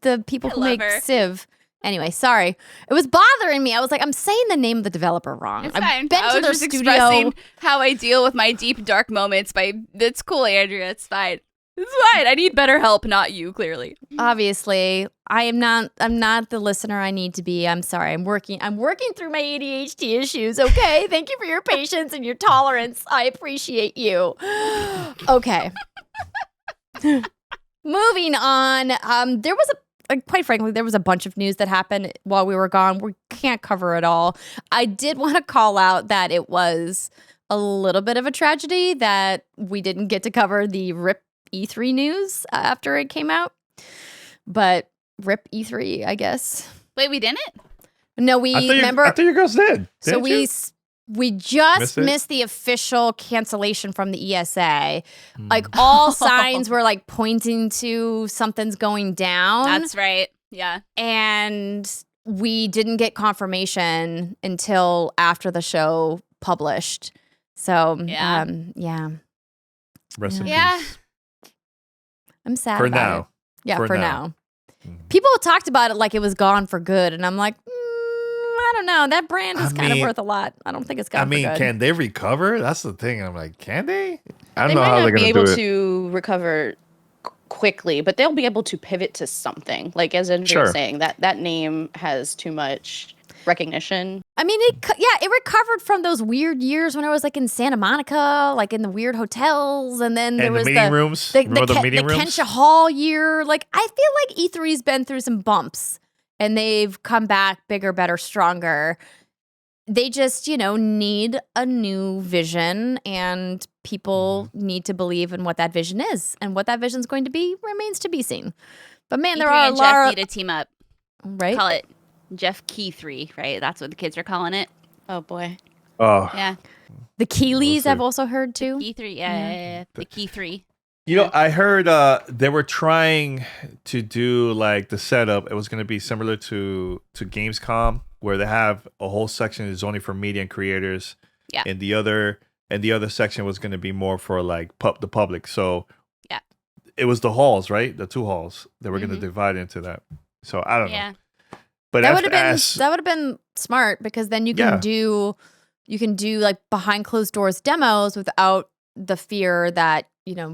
the people who make Civ. Anyway, sorry. It was bothering me. I was like, I'm saying the name of the developer wrong. It's fine. I was just expressing how I deal with my deep, dark moments it's cool, Andrea. It's fine. It's fine. I need better help, not you, clearly. Obviously, I'm not the listener I need to be. I'm sorry. I'm working through my ADHD issues, okay? Thank you for your patience and your tolerance. I appreciate you. Okay. Moving on. There was quite frankly, there was a bunch of news that happened while we were gone. We can't cover it all. I did want to call out that it was a little bit of a tragedy that we didn't get to cover the RIP E3 news after it came out, but RIP E3, I guess. Wait, we didn't? No, we remember. I thought you girls did. So we just missed the official cancellation from the ESA. Like all signs were like pointing to something's going down. That's right. Yeah. And we didn't get confirmation until after the show published. So yeah. Rest in yeah. peace. I'm sad for about now. it. Yeah, for now. People talked about it like it was gone for good, and I'm like, I don't know. That brand is kind of worth a lot. I don't think it's gone for good. Can they recover? That's the thing. I'm like, can they? I don't They know how might they're not going be to do able it. to recover quickly, but they'll be able to pivot to something. Like as Andrea was saying, that name has too much recognition. I mean, it recovered from those weird years when I was like in Santa Monica, like in the weird hotels, and then there was the meeting rooms. the meeting rooms? Kensha Hall year. Like I feel like E3's been through some bumps, and they've come back bigger, better, stronger. They just, need a new vision, and people need to believe in what that vision is, and what that vision is going to be remains to be seen. But man, there are a lot. Jeff need to team up, right? Call it Jeff Key 3, right? That's what the kids are calling it. Oh boy. Oh yeah. The Keeleys I've also heard too. Key 3, yeah. The Key 3. I heard they were trying to do like the setup. It was going to be similar to Gamescom, where they have a whole section is only for media and creators. Yeah. And the other section was going to be more for like the public. So yeah, it was the halls, right? The two halls they were going to divide into that. So I don't know. But that would have been smart, because then you can do like behind closed doors demos without the fear that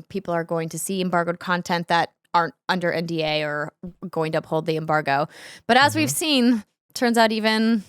people are going to see embargoed content that aren't under NDA or going to uphold the embargo. But as we've seen, turns out even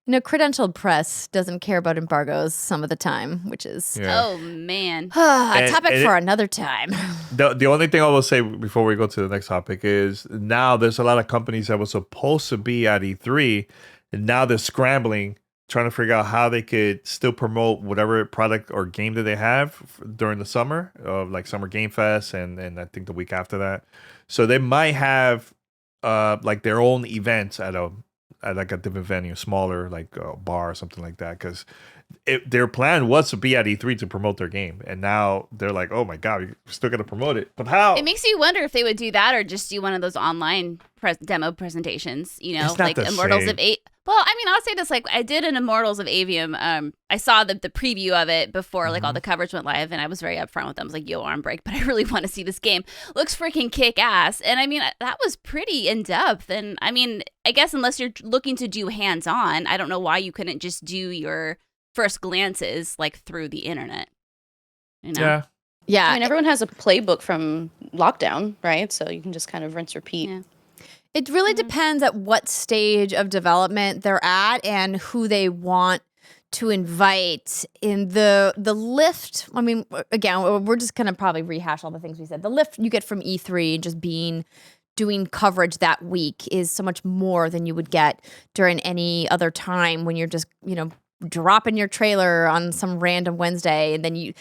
credentialed press doesn't care about embargoes some of the time, which is oh man, a topic for another time. The only thing I will say before we go to the next topic is now there's a lot of companies that were supposed to be at E3, and now they're scrambling, trying to figure out how they could still promote whatever product or game that they have during the summer, like Summer Game Fest, and I think the week after that. So they might have like their own events at like a different venue, smaller, like a bar or something like that, because their plan was to be at E3 to promote their game, and now they're like, oh my god, we're still gonna promote it, but how? It makes you wonder if they would do that or just do one of those online demo presentations, like Immortals of 8. Well, I mean, I'll say this, like I did an Immortals of Avium. I saw the preview of it before like all the coverage went live, and I was very upfront with them. I was like, yo, arm break, but I really want to see this game. Looks freaking kick ass. And I mean, that was pretty in depth. And I mean, I guess unless you're looking to do hands on, I don't know why you couldn't just do your first glances like through the internet. Yeah. I mean, everyone has a playbook from lockdown, right? So you can just kind of rinse, repeat. Yeah. It really depends at what stage of development they're at and who they want to invite. In the lift, I mean, again, we're just going to probably rehash all the things we said. The lift you get from E3 and just doing coverage that week is so much more than you would get during any other time when you're just, dropping your trailer on some random Wednesday, and then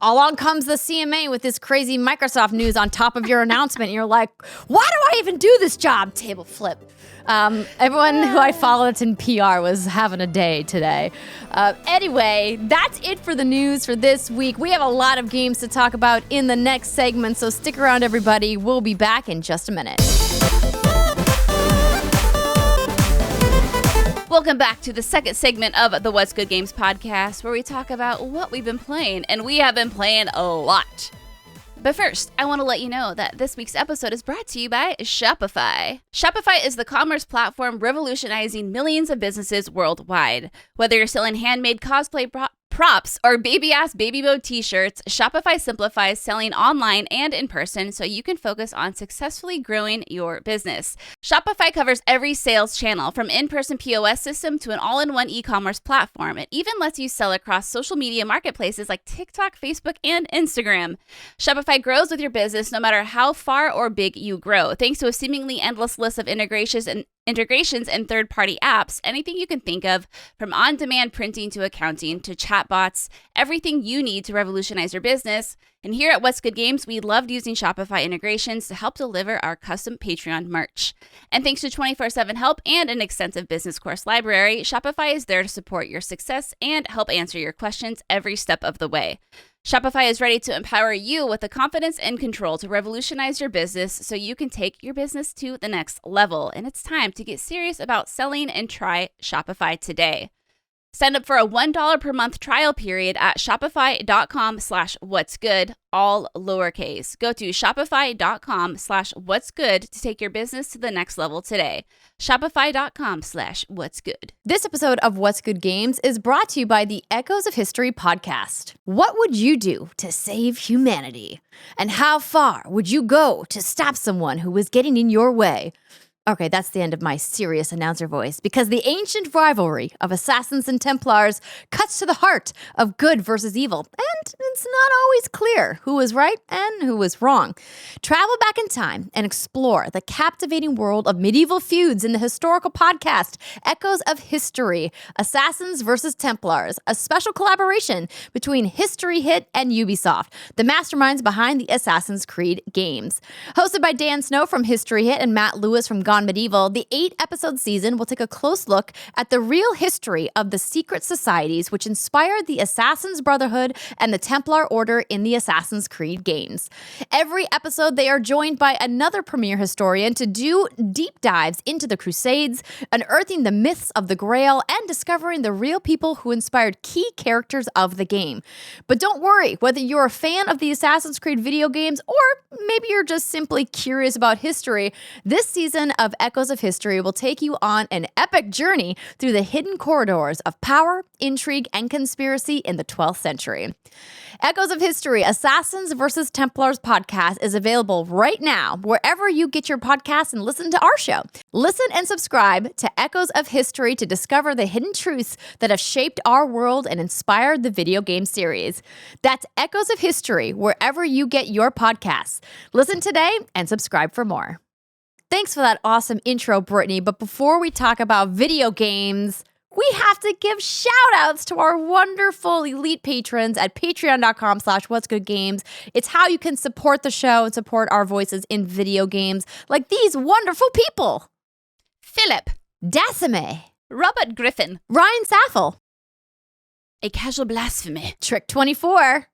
along comes the CMA with this crazy Microsoft news on top of your announcement. And you're like, why do I even do this job? Table flip. Everyone who I follow that's in PR was having a day today. Anyway, that's it for the news for this week. We have a lot of games to talk about in the next segment, so stick around, everybody. We'll be back in just a minute. Welcome back to the second segment of the What's Good Games podcast, where we talk about what we've been playing, and we have been playing a lot. But first, I want to let you know that this week's episode is brought to you by Shopify. Shopify is the commerce platform revolutionizing millions of businesses worldwide. Whether you're selling handmade cosplay props or baby-ass baby mode t-shirts, Shopify simplifies selling online and in person so you can focus on successfully growing your business. Shopify covers every sales channel, from in-person POS system to an all-in-one e-commerce platform. It even lets you sell across social media marketplaces like TikTok, Facebook, and Instagram. Shopify grows with your business no matter how far or big you grow. Thanks to a seemingly endless list of integrations and third-party apps, anything you can think of, from on-demand printing to accounting to chatbots, everything you need to revolutionize your business. And here at What's Good Games, we loved using Shopify integrations to help deliver our custom Patreon merch. And thanks to 24/7 help and an extensive business course library, Shopify is there to support your success and help answer your questions every step of the way. Shopify is ready to empower you with the confidence and control to revolutionize your business so you can take your business to the next level. And it's time to get serious about selling and try Shopify today. Sign up for a $1 per month trial period at shopify.com/what'sgood, all lowercase. Go to shopify.com/what'sgood to take your business to the next level today. Shopify.com/what'sgood. This episode of What's Good Games is brought to you by the Echoes of History podcast. What would you do to save humanity? And how far would you go to stop someone who was getting in your way? Okay, that's the end of my serious announcer voice, because the ancient rivalry of assassins and Templars cuts to the heart of good versus evil, and it's not always clear who was right and who was wrong. Travel back in time and explore the captivating world of medieval feuds in the historical podcast, Echoes of History, Assassins versus Templars, a special collaboration between History Hit and Ubisoft, the masterminds behind the Assassin's Creed games. Hosted by Dan Snow from History Hit and Matt Lewis from Gone Medieval, the 8-episode season will take a close look at the real history of the secret societies which inspired the Assassin's Brotherhood and the Templar Order in the Assassin's Creed games. Every episode, they are joined by another premier historian to do deep dives into the Crusades, unearthing the myths of the Grail, and discovering the real people who inspired key characters of the game. But don't worry, whether you're a fan of the Assassin's Creed video games or maybe you're just simply curious about history, this season of Echoes of History will take you on an epic journey through the hidden corridors of power, intrigue, and conspiracy in the 12th century. Echoes of History, Assassins versus Templars podcast is available right now wherever you get your podcasts and listen to our show. Listen and subscribe to Echoes of History to discover the hidden truths that have shaped our world and inspired the video game series. That's Echoes of History wherever you get your podcasts. Listen today and subscribe for more. Thanks for that awesome intro, Brittany. But before we talk about video games, we have to give shout outs to our wonderful elite patrons at patreon.com/what'sgoodgames. It's how you can support the show and support our voices in video games, like these wonderful people: Philip, Decime, Robert Griffin, Ryan Saffel, A Casual Blasphemy, Trick24,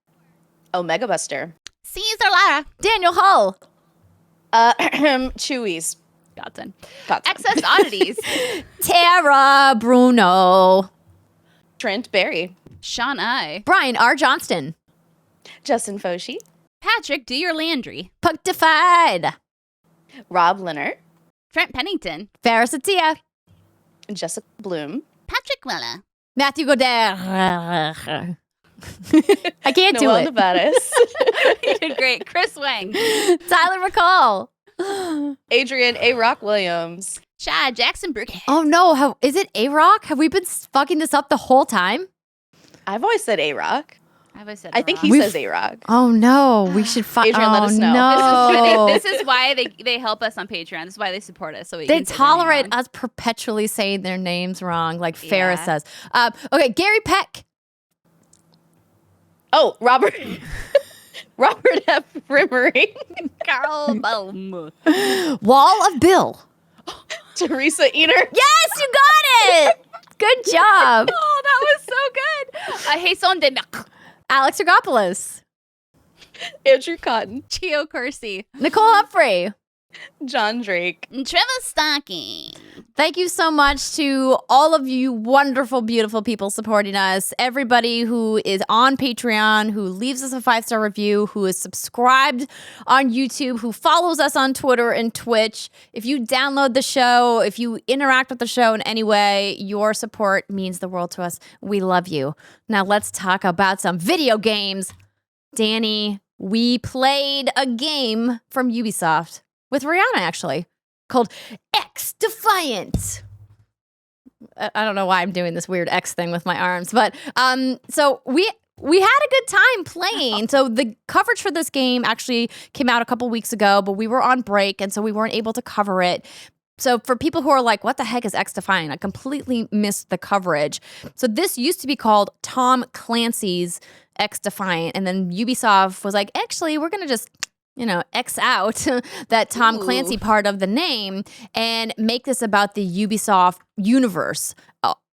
Omega Buster. Caesar Lara, Daniel Hull, Chewy's. Godson, Godson. Excess Oddities, Tara Bruno, Trent Berry. Sean I, Brian R. Johnston, Justin Foshee. Patrick Do Your Landry, Punkdefied, Rob Leonard. Trent Pennington, Faris Attieh, Jessica Bloom. Patrick Wella, Matthew Goddard. I can't do Noel it. Nevadas. you did great. Chris Wang, Tyler McCall. Adrian A. Rock Williams. Chad Jackson Burkhead, Oh no, is it A-Rock? Have we been fucking this up the whole time? I've always said A. Rock. Have I said I it think wrong? he says A-Rock. Oh no, we should find. Adrian, let us know. No. This is why they help us on Patreon. This is why they support us. So we They can say their name tolerate wrong. us perpetually saying their names wrong, like Faris Yeah. says. Okay, Gary Peck. Oh, Robert F. Rimmery. Carl Baum. Wall of Bill. Teresa Eater. Yes, you got it. Good job. Oh, that was so good. Jason de Alex Rigopulos. Andrew Cotton. Chio Corsi. Nicole Humphrey. John Drake. And Trevor Stocking. Thank you so much to all of you wonderful, beautiful people supporting us. Everybody who is on Patreon, who leaves us a 5-star review, who is subscribed on YouTube, who follows us on Twitter and Twitch. If you download the show, if you interact with the show in any way, your support means the world to us. We love you. Now let's talk about some video games. Danny, we played a game from Ubisoft with Rihanna, actually, called XDefiant. I don't know why I'm doing this weird X thing with my arms, but so we had a good time playing. So the coverage for this game actually came out a couple weeks ago, but we were on break, and so we weren't able to cover it. So for people who are like, what the heck is XDefiant? I completely missed the coverage. So this used to be called Tom Clancy's XDefiant, and then Ubisoft was like, actually, we're going to just X out that Tom Clancy part of the name and make this about the Ubisoft universe.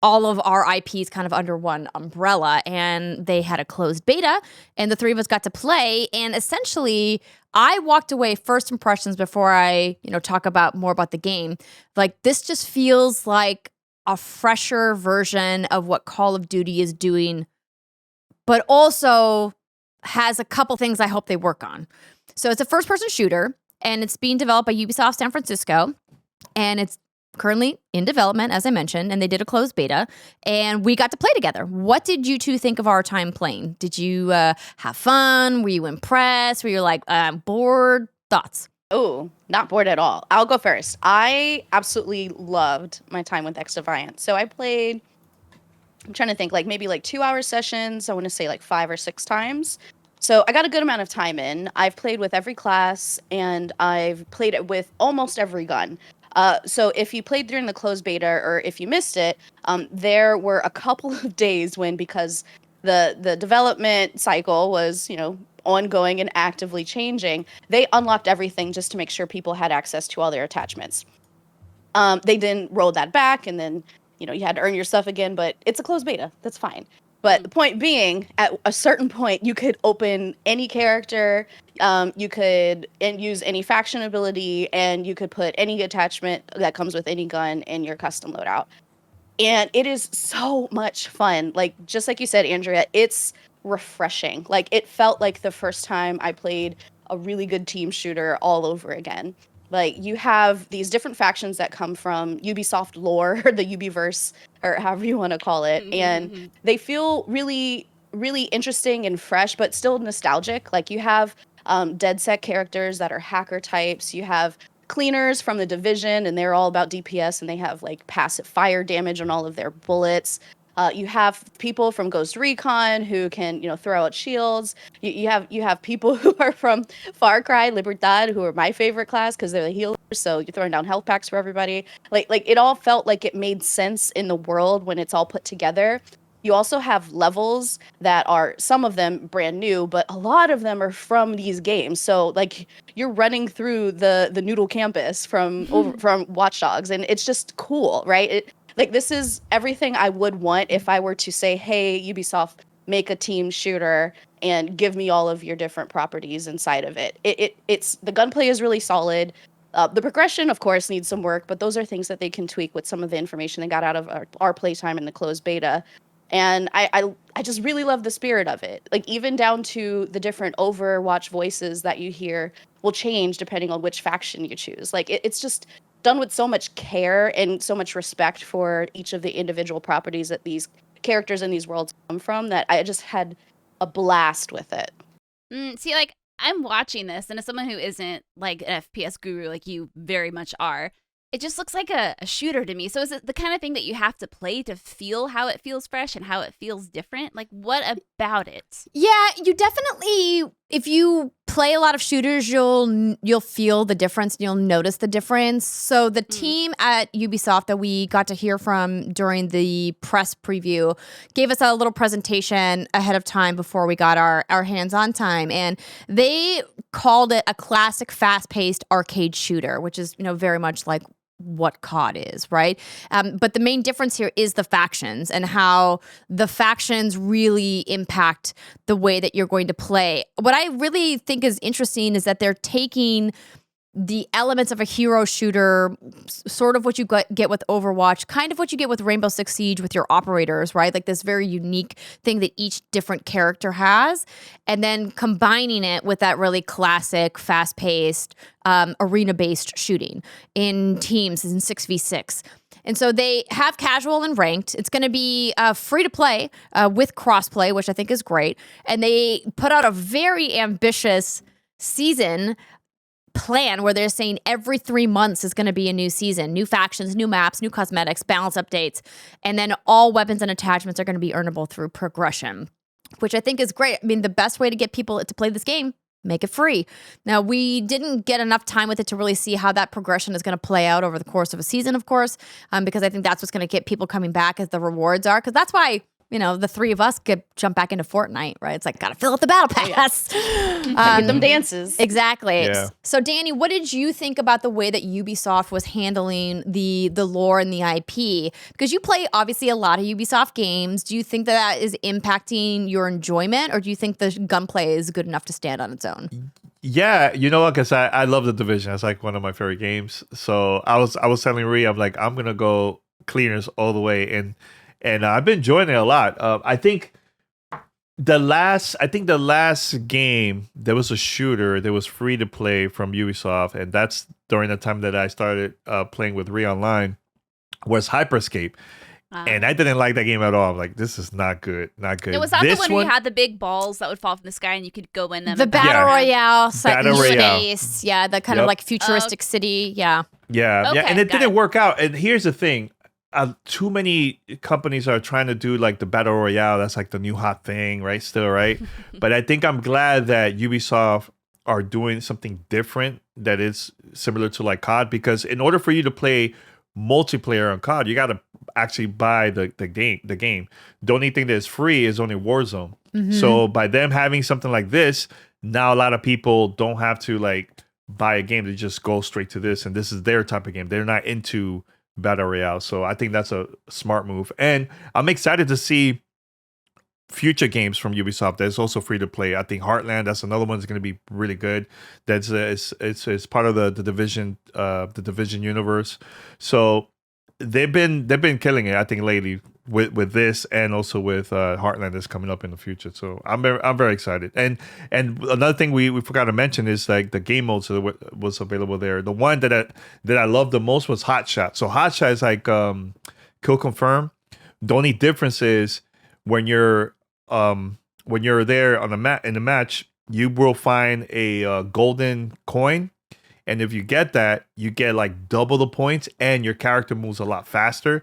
All of our IPs kind of under one umbrella. And they had a closed beta, and the three of us got to play. And essentially, I walked away first impressions before I, talk about more about the game. Like, this just feels like a fresher version of what Call of Duty is doing, but also has a couple things I hope they work on. So it's a first-person shooter, and it's being developed by Ubisoft San Francisco, and it's currently in development, as I mentioned, and they did a closed beta, and we got to play together. What did you two think of our time playing? Did you have fun? Were you impressed? Were you like, I'm bored? Thoughts? Oh, not bored at all. I'll go first. I absolutely loved my time with XDefiant. So I played, I'm trying to think, maybe 2-hour sessions. I want to say 5 or 6 times. So I got a good amount of time in. I've played with every class, and I've played it with almost every gun. So if you played during the closed beta, or if you missed it, there were a couple of days when, because the development cycle was, ongoing and actively changing, they unlocked everything just to make sure people had access to all their attachments. They didn't roll that back, and then, you had to earn your stuff again, but it's a closed beta. That's fine. But the point being, at a certain point, you could open any character, you could use any faction ability, and you could put any attachment that comes with any gun in your custom loadout. And it is so much fun. Just like you said, Andrea, it's refreshing. It felt like the first time I played a really good team shooter all over again. You have these different factions that come from Ubisoft lore, or the Ubiverse, or however you want to call it. And they feel really, really interesting and fresh, but still nostalgic. You have DedSec characters that are hacker types. You have cleaners from the Division, and they're all about DPS, and they have passive fire damage on all of their bullets. You have people from Ghost Recon who can, throw out shields. You have people who are from Far Cry, Libertad, who are my favorite class because they're the healers. So you're throwing down health packs for everybody. It all felt like it made sense in the world when it's all put together. You also have levels that are, some of them brand new, but a lot of them are from these games. So you're running through the Noodle campus from Watch Dogs, and it's just cool, right? This is everything I would want if I were to say, hey, Ubisoft, make a team shooter and give me all of your different properties inside of it. It's the gunplay is really solid. The progression, of course, needs some work, but those are things that they can tweak with some of the information they got out of our playtime in the closed beta. And I just really love the spirit of it. Even down to the different Overwatch voices that you hear will change depending on which faction you choose. It's just done with so much care and so much respect for each of the individual properties that these characters in these worlds come from, that I just had a blast with it. See, I'm watching this, and as someone who isn't an FPS guru like you very much are, It just looks like a shooter to me. So is it the kind of thing that you have to play to feel how it feels fresh and how it feels different? Like, what about it? Yeah, you definitely, if you play a lot of shooters, you'll feel the difference and you'll notice the difference. So the team at Ubisoft that we got to hear from during the press preview gave us a little presentation ahead of time before we got our hands-on time. And they called it a classic fast-paced arcade shooter, which is, very much like what COD is, right? But the main difference here is the factions and how the factions really impact the way that you're going to play. What I really think is interesting is that they're taking the elements of a hero shooter, sort of what you get with Overwatch, kind of what you get with Rainbow Six Siege with your operators, right? Like this very unique thing that each different character has, and then combining it with that really classic, fast-paced, arena-based shooting in teams in 6v6. And so they have casual and ranked. It's going to be free to play with crossplay, which I think is great. And they put out a very ambitious season plan where they're saying every 3 months is going to be a new season, new factions, new maps, new cosmetics, balance updates, and then all weapons and attachments are going to be earnable through progression, which I think is great. I mean, the best way to get people to play this game, make it free. Now, we didn't get enough time with it to really see how that progression is going to play out over the course of a season, of course, because I think that's what's going to get people coming back as the rewards are, because that's why the three of us could jump back into Fortnite, right? It's like, gotta fill out the battle pass. Get them dances. Exactly. Yeah. So, Danny, what did you think about the way that Ubisoft was handling the lore and the IP? Because you play, obviously, a lot of Ubisoft games. Do you think that is impacting your enjoyment, or do you think the gunplay is good enough to stand on its own? Yeah, because I love The Division. It's like one of my favorite games. So I was telling Ri, I'm like, I'm gonna go cleaners all the way, and I've been enjoying it a lot. I think the last game there was a shooter that was free to play from Ubisoft, and that's during the time that I started playing with Ri online, was Hyperscape. And I didn't like that game at all. I'm like, this is not good. It was not the one where you had the big balls that would fall from the sky and you could go in them. The Battle Royale, Battle Royale. Space. Yeah, the kind of like futuristic city. Yeah. Yeah. Okay, and it didn't work out. And here's the thing. Too many companies are trying to do like the Battle Royale. That's like the new hot thing, right? Still, right? But I think I'm glad that Ubisoft are doing something different that is similar to like COD, because in order for you to play multiplayer on COD, you got to actually buy the game. The only thing that's free is only Warzone. So by them having something like this, now a lot of people don't have to like buy a game. They just go straight to this, and this is their type of game. They're not into Battle Royale. So I think that's a smart move. And I'm excited to see future games from Ubisoft that's also free to play. I think Heartland, that's another one that's going to be really good. That's it's part of the Division universe. So they've been killing it, I think, lately with this, and also with Heartland that's coming up in the future. So I'm very excited. And another thing we forgot to mention is like the game modes that was available there. The one that I loved the most was Hot Shot. So Hot Shot is like kill confirm. The only difference is when you're there on in the match, you will find a golden coin. And if you get that, you get like double the points, and your character moves a lot faster.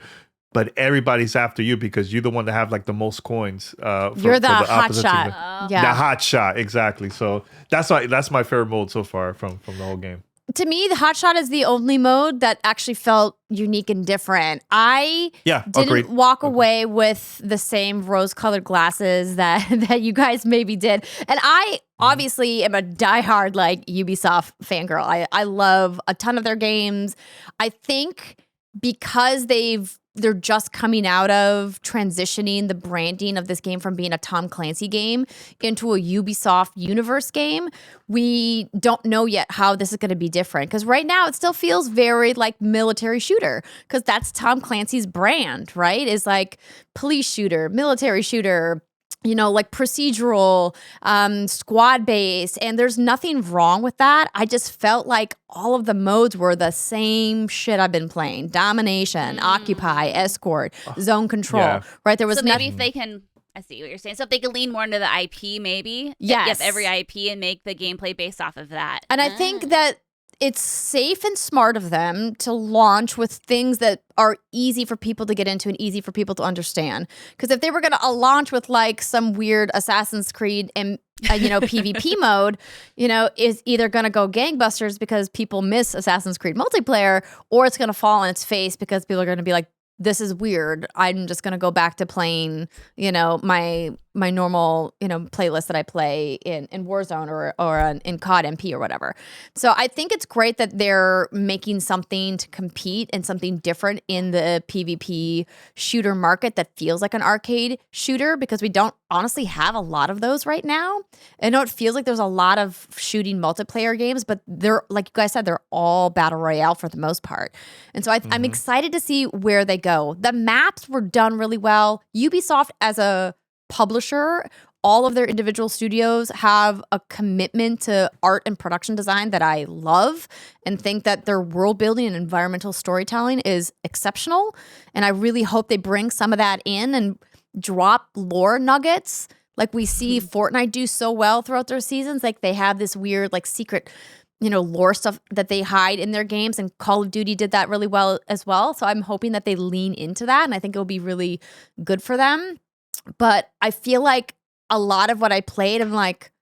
But everybody's after you because you're the one that have like the most coins. You're the hot shot. The hot shot, exactly. So that's my favorite mode so far from the whole game. To me, the hot shot is the only mode that actually felt unique and different. I didn't walk away with the same rose-colored glasses that you guys maybe did. And I obviously am a diehard like Ubisoft fangirl. I love a ton of their games. I think because they're just coming out of transitioning the branding of this game from being a Tom Clancy game into a Ubisoft universe game, we don't know yet how this is going to be different. Because right now it still feels very like military shooter, because that's Tom Clancy's brand, right? Is like police shooter, military shooter, like procedural, squad based, and there's nothing wrong with that. I just felt like all of the modes were the same shit I've been playing: domination, occupy, escort, zone control. Right? There was maybe if they can. I see what you're saying. So if they could lean more into the IP, maybe. Yes. Every IP and make the gameplay based off of that. And I think that it's safe and smart of them to launch with things that are easy for people to get into and easy for people to understand. Because if they were going to launch with like some weird Assassin's Creed and PvP mode, is either going to go gangbusters because people miss Assassin's Creed multiplayer, or it's going to fall on its face because people are going to be like, this is weird. I'm just going to go back to playing, my normal, playlist that I play in Warzone or in COD MP or whatever. So I think it's great that they're making something to compete and something different in the PvP shooter market that feels like an arcade shooter, because we don't honestly have a lot of those right now. I know it feels like there's a lot of shooting multiplayer games, but they're, like you guys said, they're all battle royale for the most part. And so I'm excited to see where they go. The maps were done really well. Ubisoft as a publisher, all of their individual studios have a commitment to art and production design that I love, and think that their world building and environmental storytelling is exceptional. And I really hope they bring some of that in and drop lore nuggets like we see Fortnite do so well throughout their seasons. Like they have this weird like secret lore stuff that they hide in their games, and Call of Duty did that really well as well. So I'm hoping that they lean into that, and I think it'll be really good for them. But I feel like a lot of what I played, I'm like,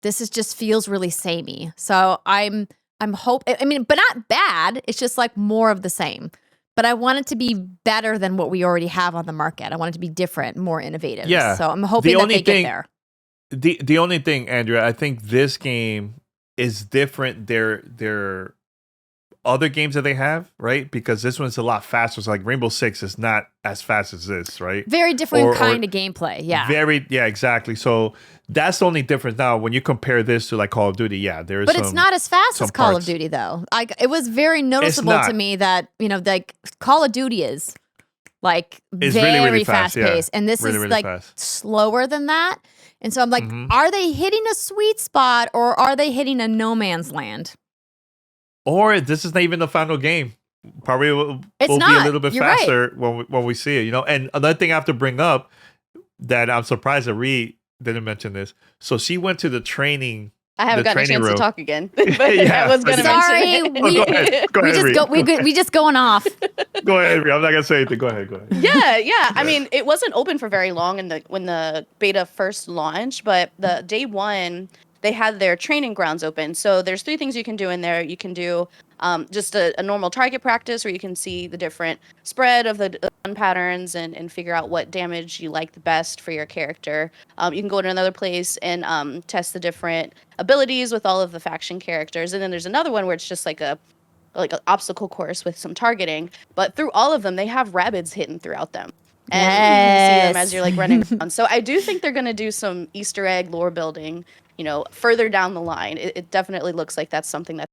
this just feels really samey. So I'm but not bad. It's just like more of the same. But I want it to be better than what we already have on the market. I want it to be different, more innovative. Yeah. So I'm hoping that they get there. The only thing, Andrea, I think this game is different. They're other games that they have, right? Because this one's a lot faster. So like Rainbow Six is not as fast as this, right? Very different kind of gameplay. Yeah. Exactly. So that's the only difference now when you compare this to like Call of Duty. Yeah, there's But it's not as fast as Call of Duty though. Like it was very noticeable to me that, like Call of Duty is like very fast paced. And this is like slower than that. And so I'm like, are they hitting a sweet spot, or are they hitting a no man's land? Or this is not even the final game. Probably will be a little bit faster when we see it, And another thing I have to bring up that I'm surprised that Ri didn't mention this. So she went to the training. I haven't gotten a chance to talk again. But yeah, I was going to mention it. Go ahead, we just going off. Go ahead, Ri. I'm not going to say anything. Go ahead. Yeah. I mean, it wasn't open for very long when the beta first launched, but the day one, they had their training grounds open. So there's 3 things you can do in there. You can do just a normal target practice where you can see the different spread of the gun patterns and figure out what damage you like the best for your character. You can go to another place and test the different abilities with all of the faction characters. And then there's another one where it's just like an obstacle course with some targeting. But through all of them, they have rabbits hidden throughout them. And you can see them as you're like running around. So I do think they're going to do some Easter egg lore building, further down the line. It definitely looks like that's something that.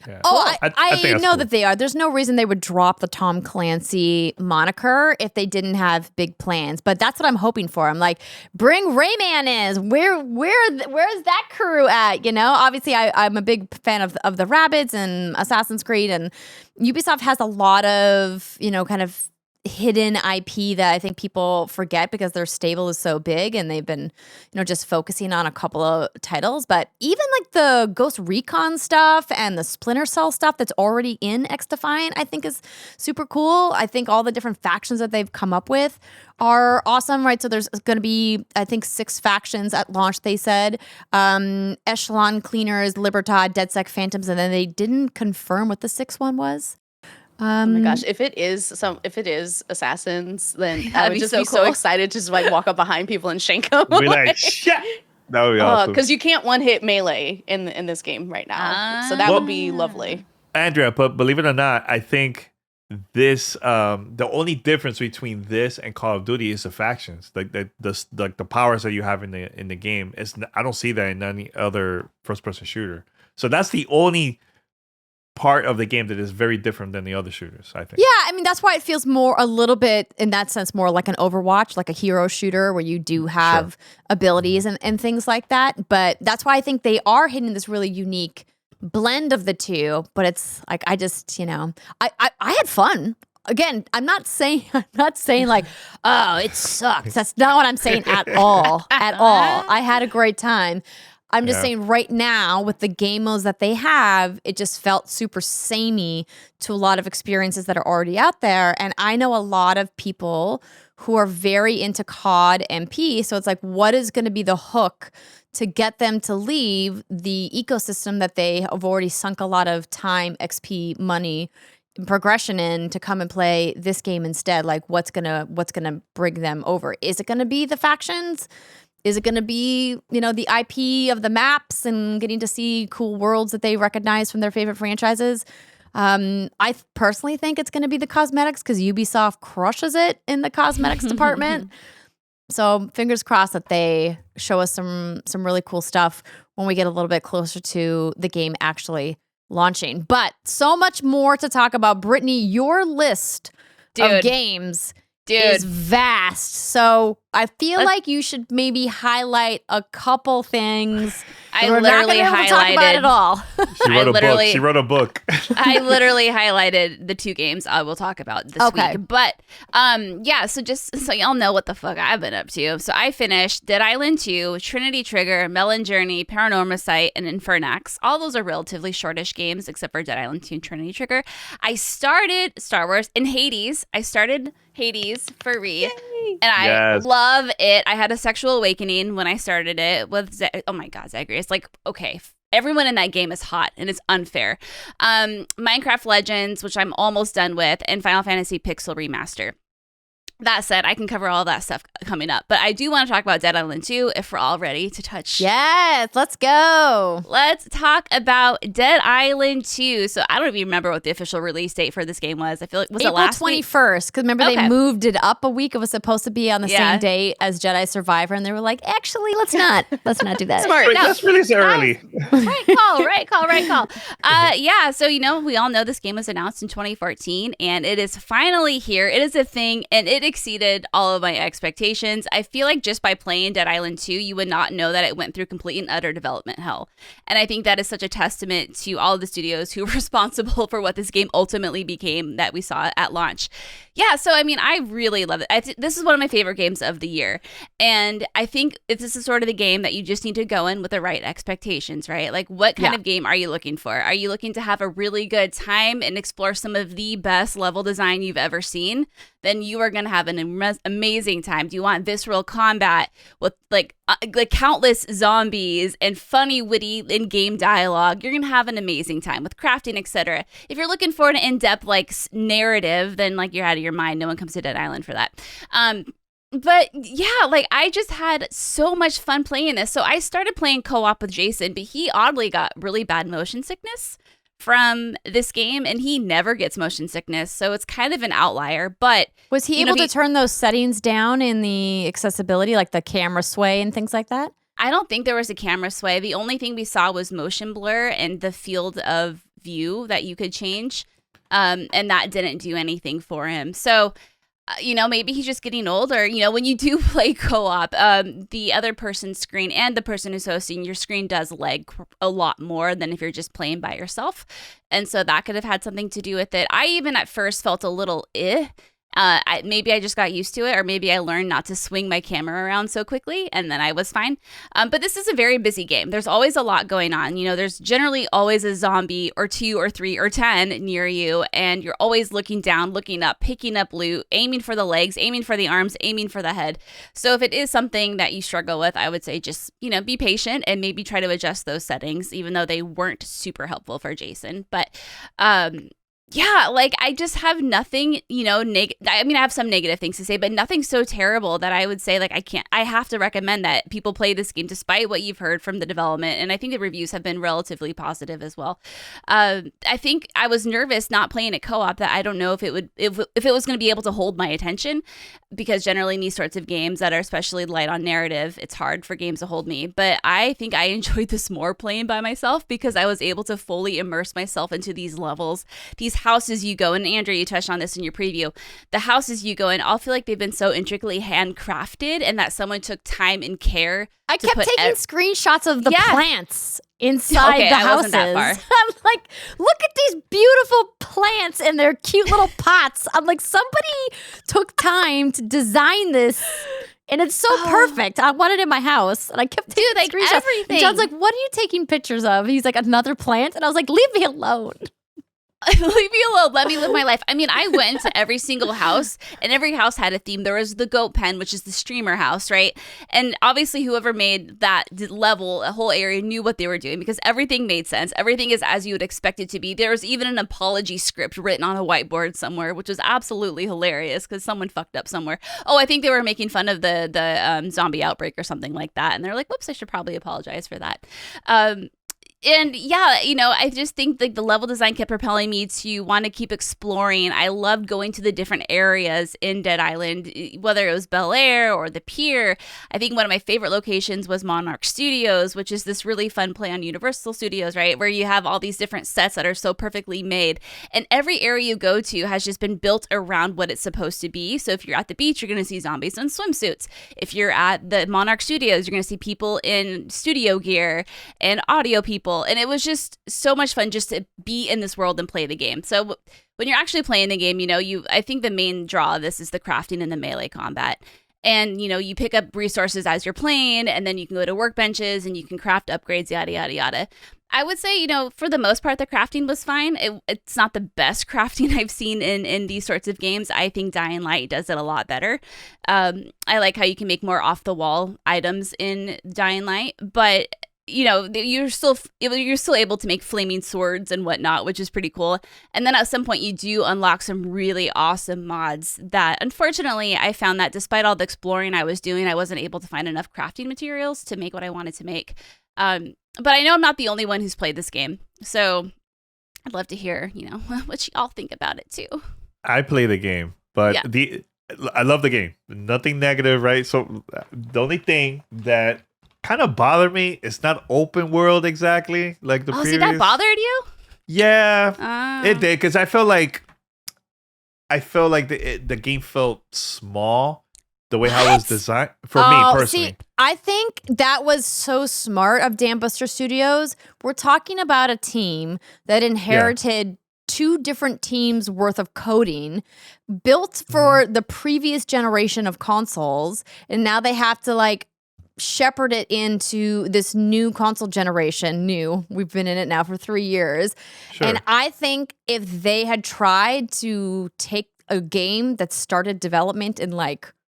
Yeah. Oh, I think know cool. that they are. There's no reason they would drop the Tom Clancy moniker if they didn't have big plans. But that's what I'm hoping for. I'm like, bring Rayman in. Where's that crew at? Obviously I'm a big fan of the Rabbids and Assassin's Creed, and Ubisoft has a lot of kind of hidden IP that I think people forget because their stable is so big, and they've been just focusing on a couple of titles. But even like the Ghost Recon stuff and the Splinter Cell stuff that's already in XDefiant, I think is super cool. I think all the different factions that they've come up with are awesome, right? So there's going to be, I think, 6 factions at launch, they said. Echelon Cleaners, Libertad, DedSec Phantoms, and then they didn't confirm what the 6th one was. Oh my gosh, if it is assassins, then I would just be so excited to just like walk up behind people and shank them. Be like, shit. That would be awesome. Because you can't one-hit melee in this game right now. So that would be lovely. Andrea, but believe it or not, I think this the only difference between this and Call of Duty is the factions. Like the powers that you have in the game. I don't see that in any other first-person shooter. So that's the only part of the game that is very different than the other shooters, I think. Yeah, I mean, that's why it feels a little bit, in that sense, more like an Overwatch, like a hero shooter where you do have abilities and things like that. But that's why I think they are hitting this really unique blend of the two. But it's like, I just, I had fun. Again, I'm not saying like, oh, it sucks. That's not what I'm saying at all. At all. I had a great time. I'm just saying right now with the game modes that they have, it just felt super samey to a lot of experiences that are already out there. And I know a lot of people who are very into COD and P. So it's like, what is going to be the hook to get them to leave the ecosystem that they have already sunk a lot of time, XP, money, progression in to come and play this game instead? Like, what's gonna bring them over? Is it gonna be the factions? Is it going to be, the IP of the maps and getting to see cool worlds that they recognize from their favorite franchises? I personally think it's going to be the cosmetics because Ubisoft crushes it in the cosmetics department. So fingers crossed that they show us some really cool stuff when we get a little bit closer to the game actually launching. But so much more to talk about. Brittany, your list of games is vast. So I feel like you should maybe highlight a couple things. We're literally not highlighted talk about it all. She wrote a book. I literally highlighted the 2 games I will talk about this week. But so just so y'all know what the fuck I've been up to. So I finished Dead Island 2, Trinity Trigger, Melon Journey, Paranormasight, and Infernax. All those are relatively shortish games except for Dead Island 2 and Trinity Trigger. I started Star Wars in Hades. I started Hades for Ri. And I love it. I had a sexual awakening when I started it with oh my god, Zagreus. Like, okay, everyone in that game is hot and it's unfair. Minecraft Legends, which I'm almost done with, and Final Fantasy Pixel Remaster. That said, I can cover all that stuff coming up. But I do want to talk about Dead Island 2 if we're all ready to touch. Yes, let's go. Let's talk about Dead Island 2. So I don't even remember what the official release date for this game was. I feel like was April it last 21st? Because remember they moved it up a week. It was supposed to be on the same day as Jedi Survivor, and they were like, actually, let's not do that. Smart. Let's release it early. Right call. So we all know this game was announced in 2014, and it is finally here. It is a thing, and it exceeded all of my expectations. I feel like just by playing Dead Island 2, you would not know that it went through complete and utter development hell. And I think that is such a testament to all of the studios who were responsible for what this game ultimately became that we saw at launch. Yeah, so I mean, I really love it. This is one of my favorite games of the year. And I think this is sort of the game that you just need to go in with the right expectations, right? Like, what kind of game are you looking for? Are you looking to have a really good time and explore some of the best level design you've ever seen? Then you are going to have an amazing time. Do you want visceral combat with like countless zombies and funny, witty in-game dialogue? You're going to have an amazing time with crafting, etc. If you're looking for an in-depth like narrative, then like you're out of your mind. No one comes to Dead Island for that. But yeah, like I just had so much fun playing this. So I started playing co-op with Jason, but he oddly got really bad motion sickness from this game, and he never gets motion sickness, so it's kind of an outlier. But was he able to turn those settings down in the accessibility, like the camera sway and things like that? I don't think there was a camera sway. The only thing we saw was motion blur and the field of view that you could change, and that didn't do anything for him. So maybe he's just getting older. When you do play co-op, the other person's screen and the person who's hosting your screen does lag a lot more than if you're just playing by yourself. And so that could have had something to do with it. I even at first felt a little maybe I just got used to it, or maybe I learned not to swing my camera around so quickly, and then I was fine. But this is a very busy game. There's always a lot going on. There's generally always a zombie or 2 or 3 or 10 near you, and you're always looking down, looking up, picking up loot, aiming for the legs, aiming for the arms, aiming for the head. So if it is something that you struggle with, I would say just, be patient and maybe try to adjust those settings, even though they weren't super helpful for Jason. But yeah, like I just have nothing, I have some negative things to say, but nothing so terrible that I would say like I have to recommend that people play this game despite what you've heard from the development. And I think the reviews have been relatively positive as well. I think I was nervous not playing it co-op, that I don't know if it was going to be able to hold my attention, because generally in these sorts of games that are especially light on narrative, it's hard for games to hold me. But I think I enjoyed this more playing by myself because I was able to fully immerse myself into these levels, these houses you go in. Andrea, you touched on this in your preview. The houses you go in all feel like they've been so intricately handcrafted, and that someone took time and care. I kept taking screenshots of the plants inside the houses. I wasn't that far. I'm like, look at these beautiful plants and their cute little pots. I'm like, somebody took time to design this And it's so perfect. I want it in my house. And I kept taking like screenshots. everything. And John's like, what are you taking pictures of? He's like, another plant? And I was like, leave me alone. Leave me alone. Let me live my life. I mean, I went into every single house, and every house had a theme. There was the goat pen, which is the streamer house, right? And obviously, whoever made that level, a whole area, knew what they were doing because everything made sense. Everything is as you would expect it to be. There was even an apology script written on a whiteboard somewhere, which was absolutely hilarious because someone fucked up somewhere. Oh, I think they were making fun of the zombie outbreak or something like that, and they're like, "Whoops, I should probably apologize for that." And yeah, I just think like the level design kept propelling me to want to keep exploring. I loved going to the different areas in Dead Island, whether it was Bel Air or the pier. I think one of my favorite locations was Monarch Studios, which is this really fun play on Universal Studios, right? Where you have all these different sets that are so perfectly made. And every area you go to has just been built around what it's supposed to be. So if you're at the beach, you're going to see zombies in swimsuits. If you're at the Monarch Studios, you're going to see people in studio gear and audio people. And it was just so much fun just to be in this world and play the game. So when you're actually playing the game, I think the main draw of this is the crafting and the melee combat. And, you pick up resources as you're playing, and then you can go to workbenches and you can craft upgrades, yada, yada, yada. I would say, for the most part, the crafting was fine. It's not the best crafting I've seen in these sorts of games. I think Dying Light does it a lot better. I like how you can make more off-the-wall items in Dying Light, but you're still able to make flaming swords and whatnot, which is pretty cool. And then at some point you do unlock some really awesome mods that unfortunately I found that despite all the exploring I was doing, I wasn't able to find enough crafting materials to make what I wanted to make. But I know I'm not the only one who's played this game. So I'd love to hear, what you all think about it too. I play the game, but I love the game. Nothing negative, right? So the only thing that kind of bothered me. It's not open world exactly like the previous. See, that bothered you? Yeah, it did because I felt like the game felt small the way how it was designed for me personally. See, I think that was so smart of Dan Buster Studios. We're talking about a team that inherited two different teams worth of coding built for the previous generation of consoles, and now they have to shepherd it into this new console generation. We've been in it now for 3 years. Sure. And I think if they had tried to take a game that started development in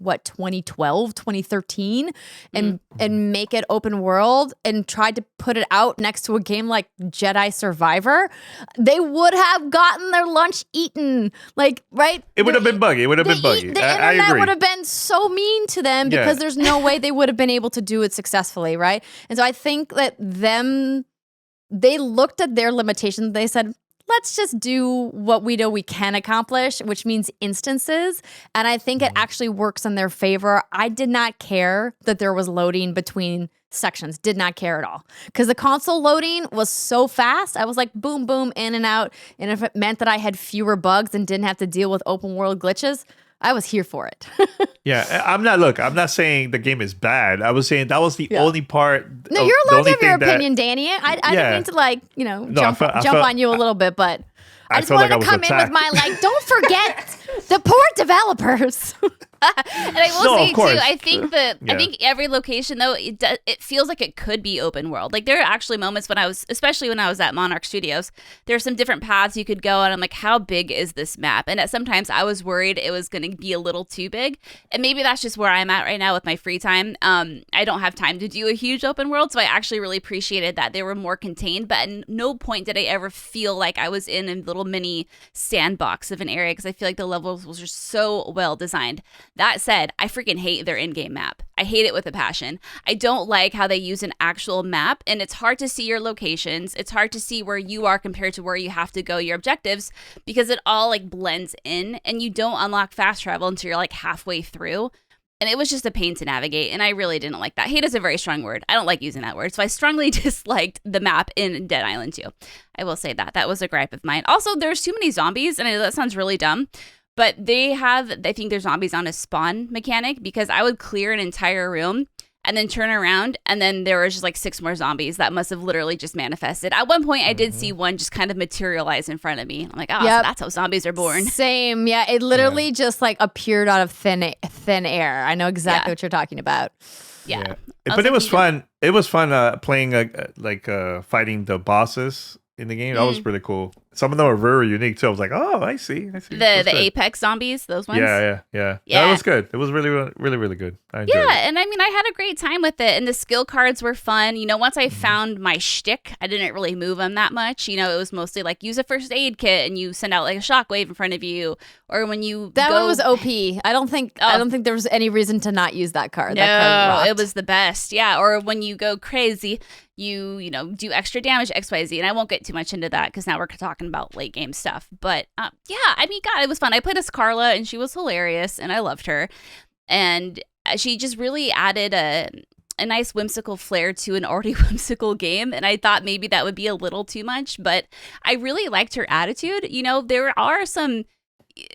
2012, 2013 and make it open world and tried to put it out next to a game like Jedi Survivor, they would have gotten their lunch eaten. Right? It would have been buggy. The internet would have been so mean to them because there's no way they would have been able to do it successfully, right? And so I think that they looked at their limitations. They said, let's just do what we know we can accomplish, which means instances. And I think it actually works in their favor. I did not care that there was loading between sections. Did not care at all. Because the console loading was so fast. I was like, boom, boom, in and out. And if it meant that I had fewer bugs and didn't have to deal with open world glitches, I was here for it. Yeah, I'm not saying the game is bad. I was saying that was the only part. No, you're allowed to have your opinion, Danny. I didn't mean to jump on you a little bit, but I just wanted to come in with my don't forget the poor developers. And I will say too, I think every location though it feels like it could be open world. There are actually moments especially when I was at Monarch Studios, there are some different paths you could go, and I'm like, how big is this map? And sometimes I was worried it was going to be a little too big, and maybe that's just where I'm at right now with my free time. I don't have time to do a huge open world, so I actually really appreciated that they were more contained. But at no point did I ever feel like I was in a little mini sandbox of an area because I feel like the levels were just so well designed. That said, I freaking hate their in-game map. I hate it with a passion. I don't like how they use an actual map, and it's hard to see your locations. It's hard to see where you are compared to where you have to go, your objectives, because it all blends in, and you don't unlock fast travel until you're halfway through. And it was just a pain to navigate, and I really didn't like that. Hate is a very strong word. I don't like using that word, so I strongly disliked the map in Dead Island 2. I will say that. That was a gripe of mine. Also, there's too many zombies, and I know that sounds really dumb, but I think there's zombies on a spawn mechanic, because I would clear an entire room and then turn around, and then there was just like 6 more zombies that must have literally just manifested. At one point, I did see one just kind of materialize in front of me. I'm like, oh, so that's how zombies are born. Same, yeah. It literally just like appeared out of thin air. I know exactly what you're talking about. Yeah. But it was fun. It was fun playing fighting the bosses in the game. That was pretty cool. Some of them are very unique too. I was like, oh, I see. The Apex zombies, those ones. Yeah. That was good. It was really, really, really good. I enjoyed it. And I mean, I had a great time with it, and the skill cards were fun. You know, once I found my shtick, I didn't really move them that much. You know, it was mostly like use a first aid kit, and you send out like a shockwave in front of you, or when you one was OP. I don't think there was any reason to not use that card. No, that card rocked. It was the best. Yeah, or when you go crazy, you know, do extra damage XYZ, and I won't get too much into that because now we're talking about late game stuff. But yeah, I mean, God, it was fun. I played as Carla, and she was hilarious, and I loved her, and she just really added a nice whimsical flair to an already whimsical game, and I thought maybe that would be a little too much, but I really liked her attitude. You know, there are some,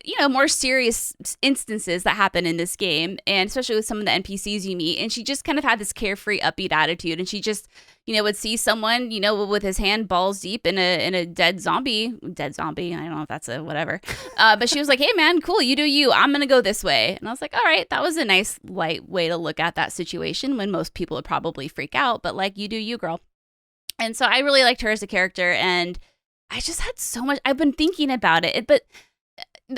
you know, more serious instances that happen in this game, and especially with some of the NPCs you meet, and she just kind of had this carefree, upbeat attitude, and she just, you know, would see someone, you know, with his hand balls deep in a dead zombie. I don't know if that's a whatever. But she was like, hey man, cool, you do you. I'm going to go this way. And I was like, all right, that was a nice light way to look at that situation when most people would probably freak out, but like, you do you, girl. And so I really liked her as a character, and I just had so much, I've been thinking about it, but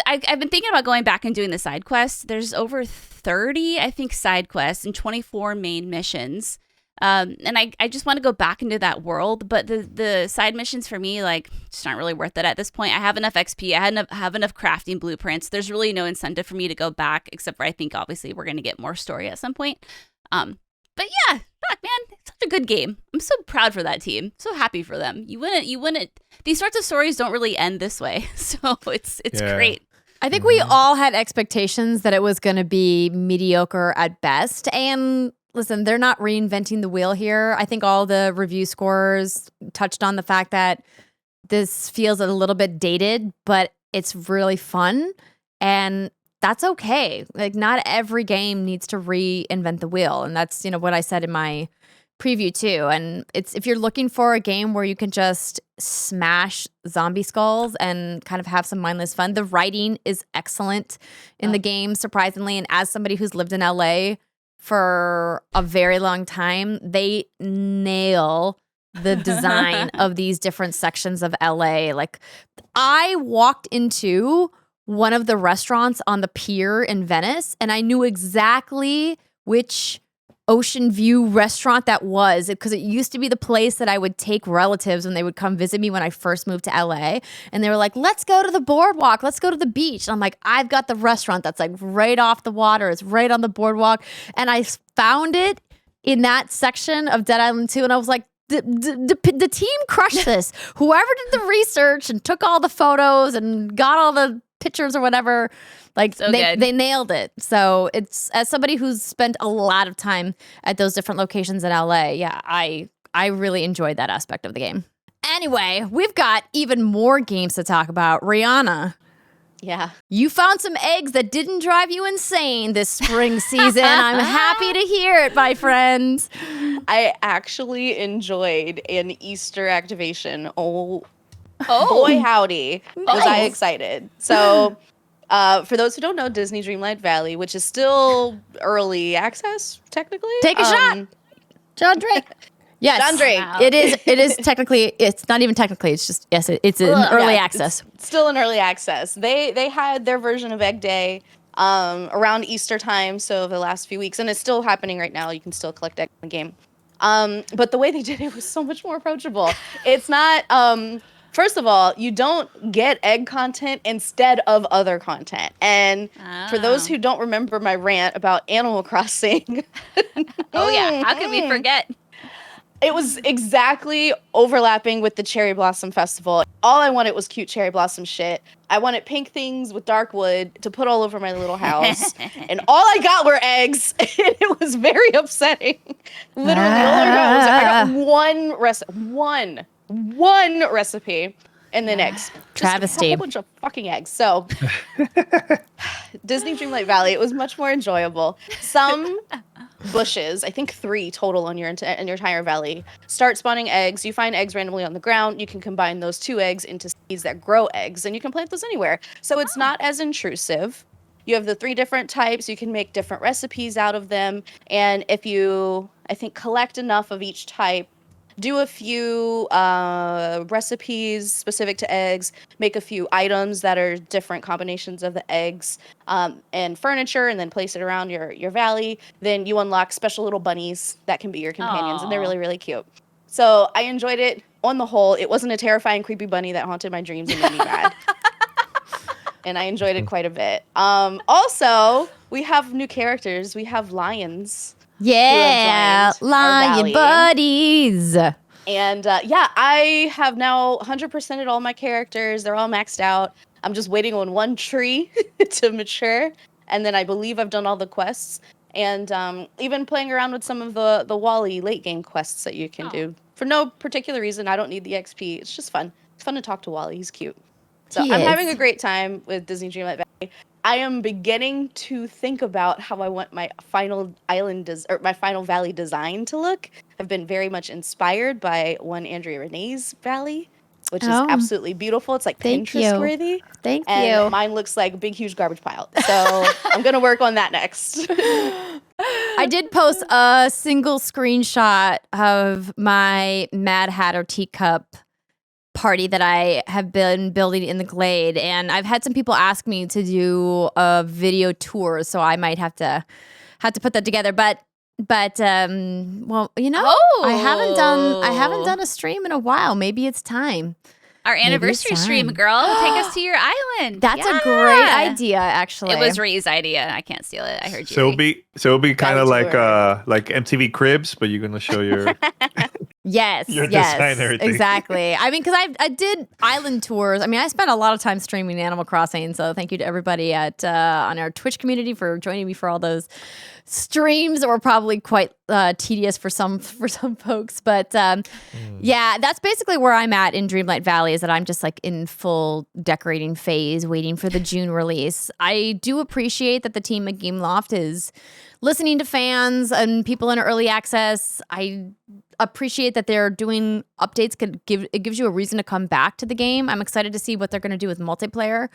I've been thinking about going back and doing the side quests. There's over 30, I think, side quests and 24 main missions. And I just want to go back into that world, but the side missions for me, like, just aren't really worth it at this point. I have enough XP. I have enough crafting blueprints. There's really no incentive for me to go back, except for I think obviously we're going to get more story at some point. But yeah, fuck, man, it's such a good game. I'm so proud for that team. So happy for them. You wouldn't. These sorts of stories don't really end this way, so it's great. I think we all had expectations that it was going to be mediocre at best, and listen, they're not reinventing the wheel here. I think all the review scores touched on the fact that this feels a little bit dated, but it's really fun, and that's okay. Like, not every game needs to reinvent the wheel, and that's, you know, what I said in my preview too. And it's, if you're looking for a game where you can just smash zombie skulls and kind of have some mindless fun, the writing is excellent in the game, surprisingly. And as somebody who's lived in LA for a very long time, they nail the design of these different sections of LA. Like, I walked into one of the restaurants on the pier in Venice, and I knew exactly which Ocean View restaurant that was, because it used to be the place that I would take relatives when they would come visit me when I first moved to LA. And they were like, let's go to the boardwalk, let's go to the beach. And I'm like, I've got the restaurant that's like right off the water, it's right on the boardwalk. And I found it in that section of Dead Island 2, and I was like, the team crushed this. Whoever did the research and took all the photos and got all the pictures or whatever, like, so they nailed it. So it's, as somebody who's spent a lot of time at those different locations in LA, yeah, I really enjoyed that aspect of the game. Anyway, we've got even more games to talk about. Rihanna. Yeah. You found some eggs that didn't drive you insane this spring season. I'm happy to hear it, my friends. I actually enjoyed an Easter activation. Oh boy, howdy, was I excited. So, for those who don't know, Disney Dreamlight Valley, which is still early access, technically. Take a shot. John Drake. Yes. John Drake. Wow. It is technically, it's not even technically, it's just, yes, it's in early access. It's still in early access. They had their version of Egg Day around Easter time, so the last few weeks, and it's still happening right now. You can still collect eggs in the game. But the way they did it was so much more approachable. It's not, first of all, you don't get egg content instead of other content. And for those who don't remember my rant about Animal Crossing. Oh yeah, how could we forget? It was exactly overlapping with the Cherry Blossom Festival. All I wanted was cute cherry blossom shit. I wanted pink things with dark wood to put all over my little house. And all I got were eggs. And it was very upsetting. Literally, all I got was one recipe, and then eggs. Travesty. Just a whole bunch of fucking eggs. So, Disney Dreamlight Valley, it was much more enjoyable. Some bushes. I think 3 total on your entire valley. Start spawning eggs. You find eggs randomly on the ground. You can combine those 2 eggs into seeds that grow eggs, and you can plant those anywhere. So it's not as intrusive. You have the 3 different types. You can make different recipes out of them. And if you, I think, collect enough of each type, do a few recipes specific to eggs, make a few items that are different combinations of the eggs, and furniture, and then place it around your valley, then you unlock special little bunnies that can be your companions, and they're really, really cute. So I enjoyed it. On the whole, it wasn't a terrifying, creepy bunny that haunted my dreams and made me mad. And I enjoyed it quite a bit. Also, we have new characters. We have lions. Yeah, lion buddies. And yeah, I have now 100%ed all my characters. They're all maxed out. I'm just waiting on one tree to mature. And then I believe I've done all the quests. And even playing around with some of the Wally late game quests that you can do. For no particular reason, I don't need the XP. It's just fun. It's fun to talk to Wally. He's cute. So I'm having a great time with Disney Dreamlight Valley. I am beginning to think about how I want my final my final valley design to look. I've been very much inspired by one Andrea Ri's valley, which is absolutely beautiful. It's like Pinterest worthy. Thank you. And mine looks like a big, huge garbage pile. So I'm gonna work on that next. I did post a single screenshot of my Mad Hatter teacup party that I have been building in the Glade, and I've had some people ask me to do a video tour, so I might have to put that together. But well, you know, I haven't done a stream in a while. Maybe it's time. Our anniversary stream, girl. Take us to your island. That's a great idea, actually. It was Ri's idea. I can't steal it. I heard you. So it'll be kind of like MTV Cribs, but you're gonna show your Yes, your design, everything. Exactly. I mean, because I did island tours. I mean, I spent a lot of time streaming Animal Crossing, so thank you to everybody at on our Twitch community for joining me for all those streams that were probably quite tedious for some folks. But yeah, that's basically where I'm at in Dreamlight Valley, is that I'm just like in full decorating phase, waiting for the June release. I do appreciate that the team at Gameloft is listening to fans and people in early access. I appreciate that they're doing updates. It gives you a reason to come back to the game. I'm excited to see what they're going to do with multiplayer.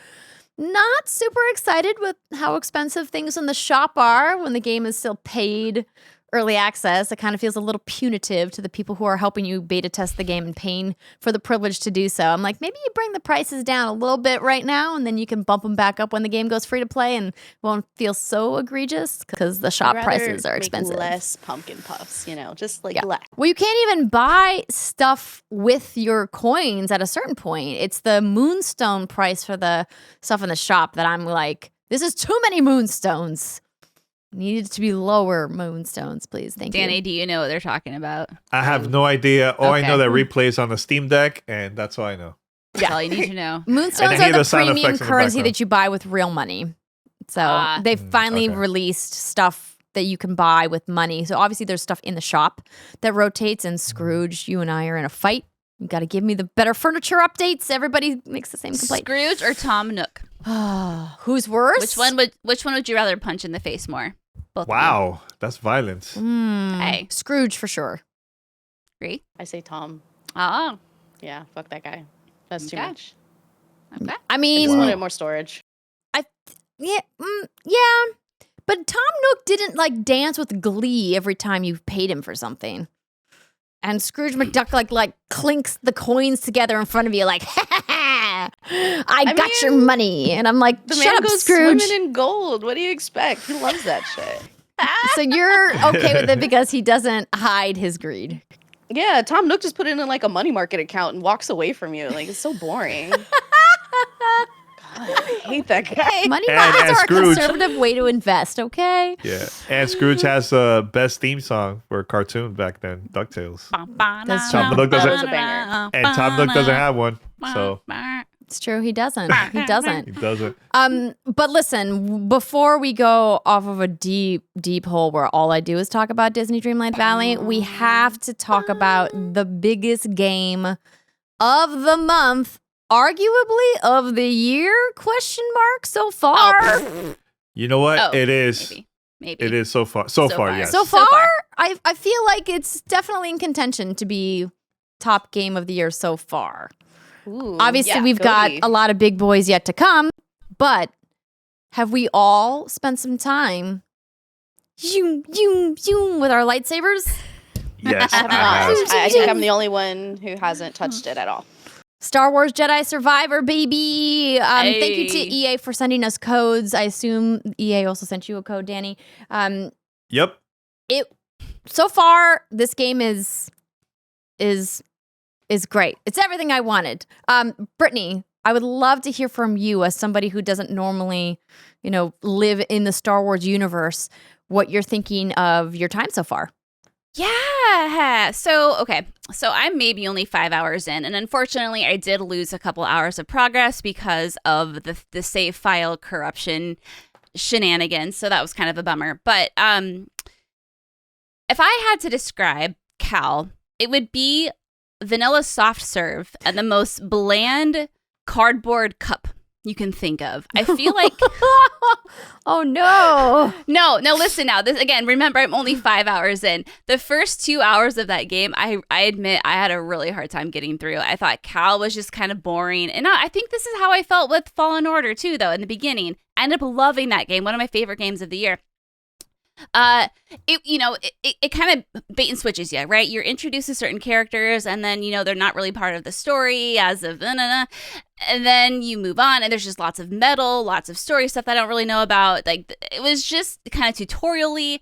Not super excited with how expensive things in the shop are when the game is still paid early access. It kind of feels a little punitive to the people who are helping you beta test the game and paying for the privilege to do so. I'm like, maybe you bring the prices down a little bit right now, and then you can bump them back up when the game goes free to play and won't feel so egregious because the shop prices are expensive. Less pumpkin puffs, just like less. Well, you can't even buy stuff with your coins at a certain point. It's the moonstone price for the stuff in the shop that I'm like, this is too many moonstones. Needed to be lower moonstones, please. Thank you. Danny, do you know what they're talking about? I have no idea. All I know that replays on the Steam Deck, and that's all I know. That's all you need to know. Moonstones are the premium currency that you buy with real money. So they've finally released stuff that you can buy with money. So obviously there's stuff in the shop that rotates, and Scrooge, you and I are in a fight. You got to give me the better furniture updates. Everybody makes the same complaint. Scrooge or Tom Nook? Who's worse? Which one would you rather punch in the face more? Both. Wow, that's violence. Hey, Scrooge for sure. Agree? I say Tom. Oh, yeah, fuck that guy. That's too much. Okay. I mean, I just wanted more storage. Yeah. But Tom Nook didn't like dance with glee every time you paid him for something. And Scrooge McDuck like clinks the coins together in front of you, like, ha ha ha! I got your money, and I'm like, shut up, Scrooge. Swimming in gold. What do you expect? He loves that shit. So you're okay with it because he doesn't hide his greed. Yeah, Tom Nook just put it in like a money market account and walks away from you. Like, it's so boring. God, I hate that guy. Money markets are a conservative way to invest, okay? Yeah, and Scrooge has the best theme song for a cartoon back then, DuckTales. Tom Nook doesn't. That was a banger. And Tom Nook doesn't have one, so it's true. He doesn't. He doesn't. he doesn't. But listen, before we go off of a deep, deep hole where all I do is talk about Disney Dreamlight Valley, we have to talk about the biggest game of the month, arguably of the year, ? So far. You know what? It is. Maybe. maybe. It is so far. So far, yes. So far, I feel like it's definitely in contention to be top game of the year so far. Ooh, Obviously, yeah, we've got Cody. a lot of big boys yet to come, but have we all spent some time with our lightsabers? Yes, I have I not. have. I think I'm the only one who hasn't touched it at all. Star Wars Jedi Survivor, baby. Thank you to Hey. EA for sending us codes. I assume EA also sent you a code, Danny. Yep. So far, this game is great. It's everything I wanted. Brittany, I would love to hear from you as somebody who doesn't normally, live in the Star Wars universe, what you're thinking of your time so far. Yeah. So I'm maybe only 5 hours in, and unfortunately, I did lose a couple hours of progress because of the save file corruption shenanigans. So that was kind of a bummer. But if I had to describe Cal, it would be vanilla soft serve and the most bland cardboard cup you can think of. I feel like Oh no. no, listen now. This again, remember I'm only 5 hours in. The first 2 hours of that game, I admit I had a really hard time getting through. I thought Cal was just kind of boring. And I think this is how I felt with Fallen Order too, though, in the beginning. I ended up loving that game, one of my favorite games of the year. It kind of bait and switches you, right? You're introduced to certain characters, and then they're not really part of the story as of and then you move on, and there's just lots of metal, lots of story stuff that I don't really know about. Like, it was just kind of tutorially.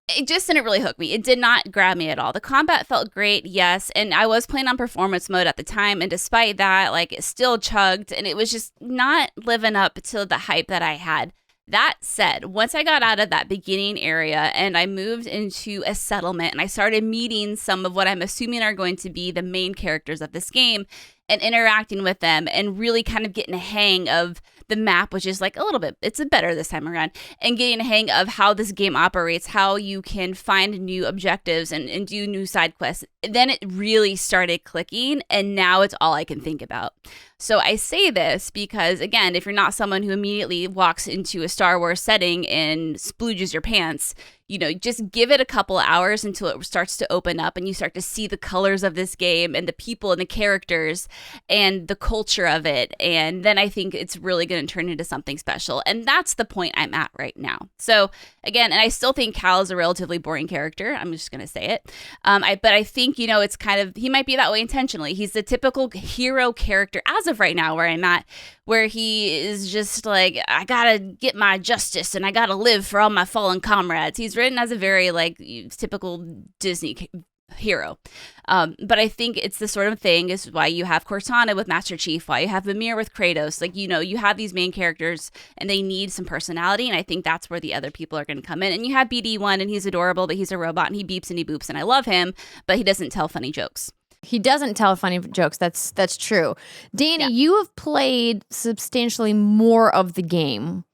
It just didn't really hook me. It did not grab me at all. The combat felt great, yes, and I was playing on performance mode at the time, and despite that, like, it still chugged, and it was just not living up to the hype that I had. That said, once I got out of that beginning area and I moved into a settlement and I started meeting some of what I'm assuming are going to be the main characters of this game and interacting with them and really kind of getting a hang of the map, which is like a little bit, it's better this time around, and getting a hang of how this game operates, how you can find new objectives and do new side quests. Then it really started clicking, and now it's all I can think about. So I say this because, again, if you're not someone who immediately walks into a Star Wars setting and splooges your pants, just give it a couple hours until it starts to open up and you start to see the colors of this game and the people and the characters and the culture of it. And then I think it's really going to turn into something special. And that's the point I'm at right now. So again, and I still think Cal is a relatively boring character. I'm just going to say it. But I think, it's kind of, he might be that way intentionally. He's the typical hero character as of right now where I'm at, where he is just like, I gotta get my justice and I gotta live for all my fallen comrades. He's written as a very typical Disney hero. But I think it's the sort of thing is why you have Cortana with Master Chief, why you have Mimir with Kratos. You have these main characters and they need some personality. And I think that's where the other people are going to come in. And you have BD1 and he's adorable, but he's a robot and he beeps and he boops and I love him, but he doesn't tell funny jokes. He doesn't tell funny jokes. That's true. Danny, you have played substantially more of the game.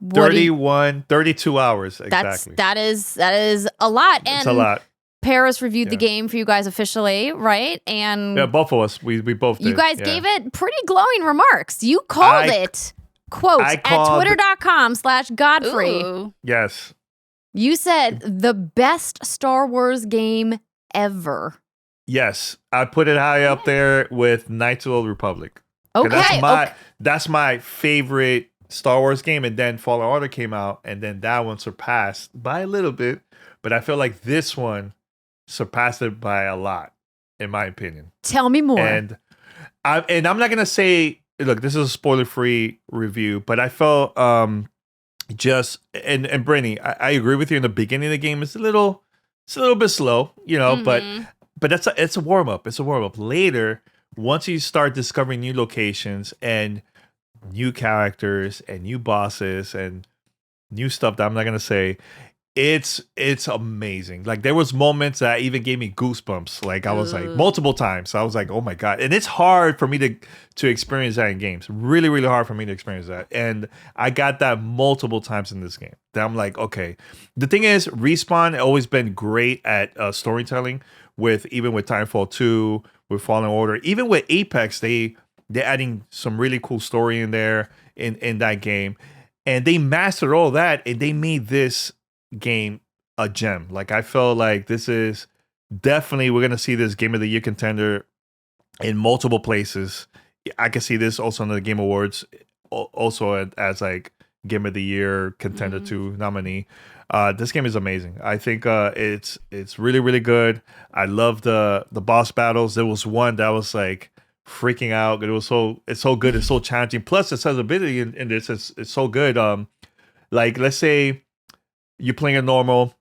32 hours exactly. That is a lot. It's a lot. Paris reviewed the game for you guys officially, right? And yeah, both of us. We both did. You guys gave it pretty glowing remarks. You called it, quote, at twitter.com/Godfrey. Ooh. Yes. You said the best Star Wars game ever. Yes. I put it high up there with Knights of the Old Republic. Okay. That's my favorite Star Wars game. And then Fallen Order came out, and then that one surpassed by a little bit. But I feel like this one surpassed it by a lot, in my opinion. Tell me more. And I'm not gonna say, look, this is a spoiler-free review, but I felt and Brittany, I agree with you. In the beginning of the game, it's a little bit slow, but it's a warm up. It's a warm up. Later, once you start discovering new locations and new characters and new bosses and new stuff that I'm not gonna say, it's amazing. Like, there was moments that even gave me goosebumps. Like, I was like multiple times. I was like, oh my God. And it's hard for me to experience that in games. Really, really hard for me to experience that. And I got that multiple times in this game. That I'm like, okay. The thing is, Respawn always been great at storytelling. Even with Timefall 2, with Fallen Order, even with Apex, they're adding some really cool story in there in that game. And they mastered all that, and they made this game a gem. Like I feel like this is definitely we're gonna see this Game of the Year contender in multiple places. I can see this also on the Game Awards, also as like Game of the Year contender to nominee. This game is amazing. I think it's really really good. I love the boss battles. There was one that was like freaking out. It's so good. It's so challenging. Plus, the accessibility in this is so good. Like let's say you're playing a normal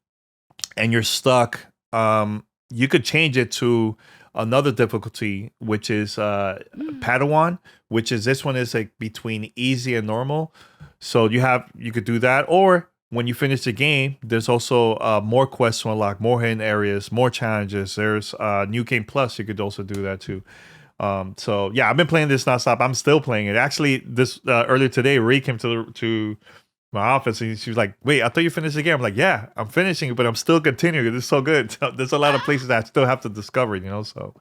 and you're stuck. You could change it to another difficulty, which is Padawan, which is this one is like between easy and normal. So you could do that, or when you finish the game, there's also more quests to unlock, more hidden areas, more challenges. There's New Game Plus. You could also do that too. So yeah, I've been playing this nonstop. I'm still playing it. Actually, this earlier today, Ri came to my office and she was like, "Wait, I thought you finished the game." I'm like, "Yeah, I'm finishing it, but I'm still continuing. It's so good." There's a lot of places I still have to discover, So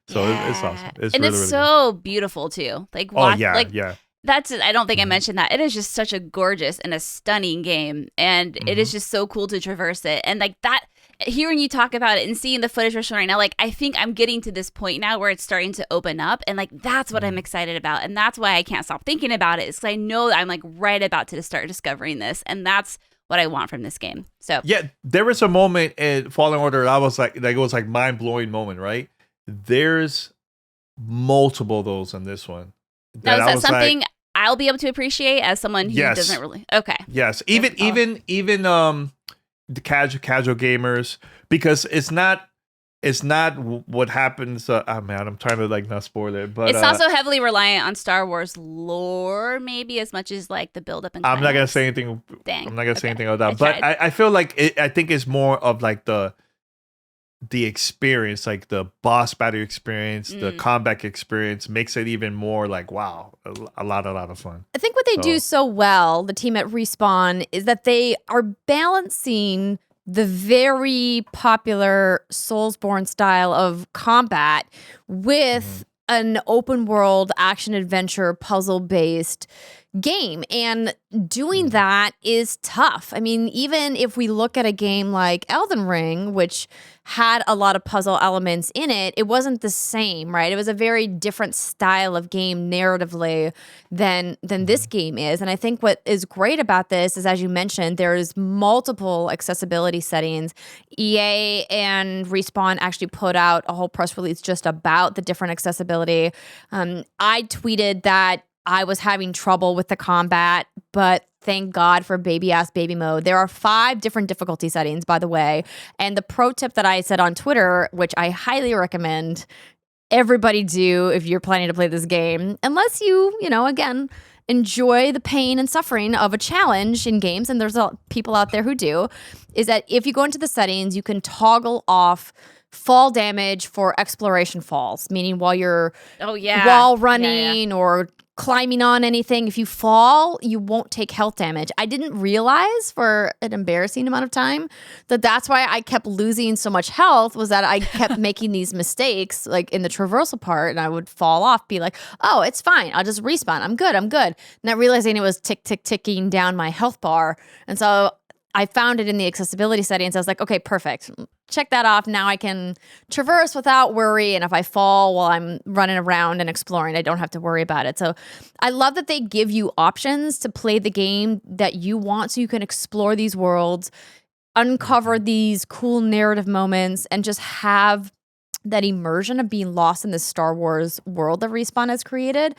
it's awesome. It's and really, it's really so beautiful too. Like, yeah. That's I don't think I mentioned that. It is just such a gorgeous and a stunning game, and it is just so cool to traverse it. And like that, hearing you talk about it and seeing the footage we're showing right now, like I think I'm getting to this point now where it's starting to open up, and like that's what I'm excited about, and that's why I can't stop thinking about it. Is because I know that I'm like right about to start discovering this, and that's what I want from this game. So yeah, there was a moment in Fallen Order I was like it was like mind blowing moment, right? There's multiple of those in this one. Now, is that something I'll be able to appreciate as someone who Yes. doesn't really? Okay. Yes, even the casual gamers, because it's not what happens. Man, I'm trying to like not spoil it, but It's also heavily reliant on Star Wars lore, maybe as much as like the build up and. I'm not gonna say anything. Dang. I'm not gonna say anything about that. I But tried. I feel like I think it's more of like the experience, like the boss battle experience, the combat experience makes it even more like wow, a lot of fun. I think what they do so well, the team at Respawn, is that they are balancing the very popular Soulsborne style of combat with an open world action adventure puzzle based game, and doing that is tough. I mean, even if we look at a game like Elden Ring, which had a lot of puzzle elements in it, it wasn't the same, right? It was a very different style of game narratively than this game is. And I think what is great about this is, as you mentioned, there's multiple accessibility settings. EA and Respawn actually put out a whole press release just about the different accessibility. I tweeted that I was having trouble with the combat, but thank God for baby-ass baby mode. There are 5 different difficulty settings, by the way. And the pro tip that I said on Twitter, which I highly recommend everybody do if you're planning to play this game, unless you again, enjoy the pain and suffering of a challenge in games, and there's people out there who do, is that if you go into the settings, you can toggle off fall damage for exploration falls, meaning while you're wall running or climbing on anything, if you fall, you won't take health damage. I didn't realize for an embarrassing amount of time that that's why I kept losing so much health, was that I kept making these mistakes like in the traversal part, and I would fall off, be like, oh, it's fine, I'll just respawn, I'm good. Not realizing it was ticking down my health bar. And so I found it in the accessibility settings. I was like, okay, perfect. Check that off. Now I can traverse without worry. And if I fall while I'm running around and exploring, I don't have to worry about it. So I love that they give you options to play the game that you want, so you can explore these worlds, uncover these cool narrative moments, and just have that immersion of being lost in the Star Wars world that Respawn has created.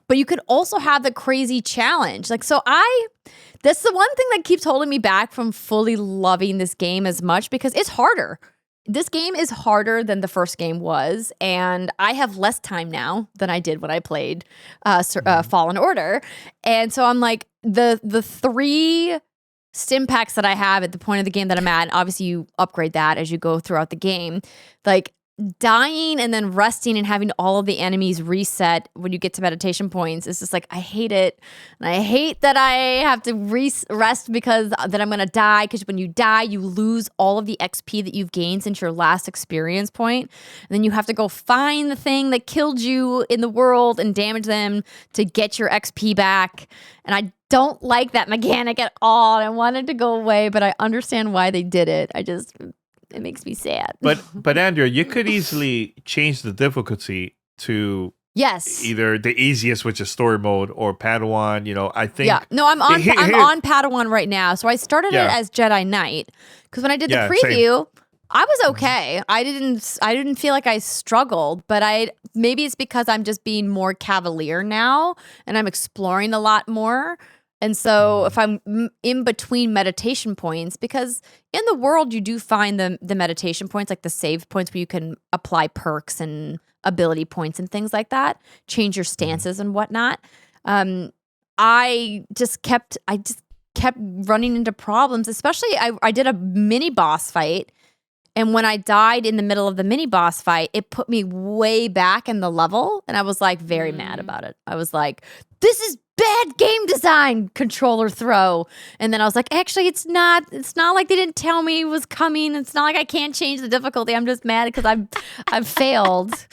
But you could also have the crazy challenge. That's the one thing that keeps holding me back from fully loving this game as much, because it's harder. This game is harder than the first game was, and I have less time now than I did when I played Fallen Order. And so I'm like, the 3 stim packs that I have at the point of the game that I'm at, obviously you upgrade that as you go throughout the game, like dying and then resting and having all of the enemies reset when you get to meditation points is just like, I hate it. And I hate that I have to rest because that I'm going to die, because when you die, you lose all of the XP that you've gained since your last experience point. And then you have to go find the thing that killed you in the world and damage them to get your XP back. And I don't like that mechanic at all. I wanted to go away, but I understand why they did it. It makes me sad. But Andrea, you could easily change the difficulty to yes, either the easiest, which is story mode, or Padawan. You know, I think. Yeah, no, I'm on Padawan right now. So I started it as Jedi Knight because when I did the preview, I was okay. I didn't feel like I struggled, but maybe it's because I'm just being more cavalier now and I'm exploring a lot more. And so if I'm in between meditation points, because in the world you do find the meditation points, like the save points where you can apply perks and ability points and things like that, change your stances and whatnot. I just kept running into problems, especially I did a mini boss fight. And when I died in the middle of the mini boss fight, it put me way back in the level. And I was like very mad about it. I was like, this is bad game design, controller throw. And then I was like, actually, it's not like they didn't tell me it was coming. It's not like I can't change the difficulty. I'm just mad because I've failed.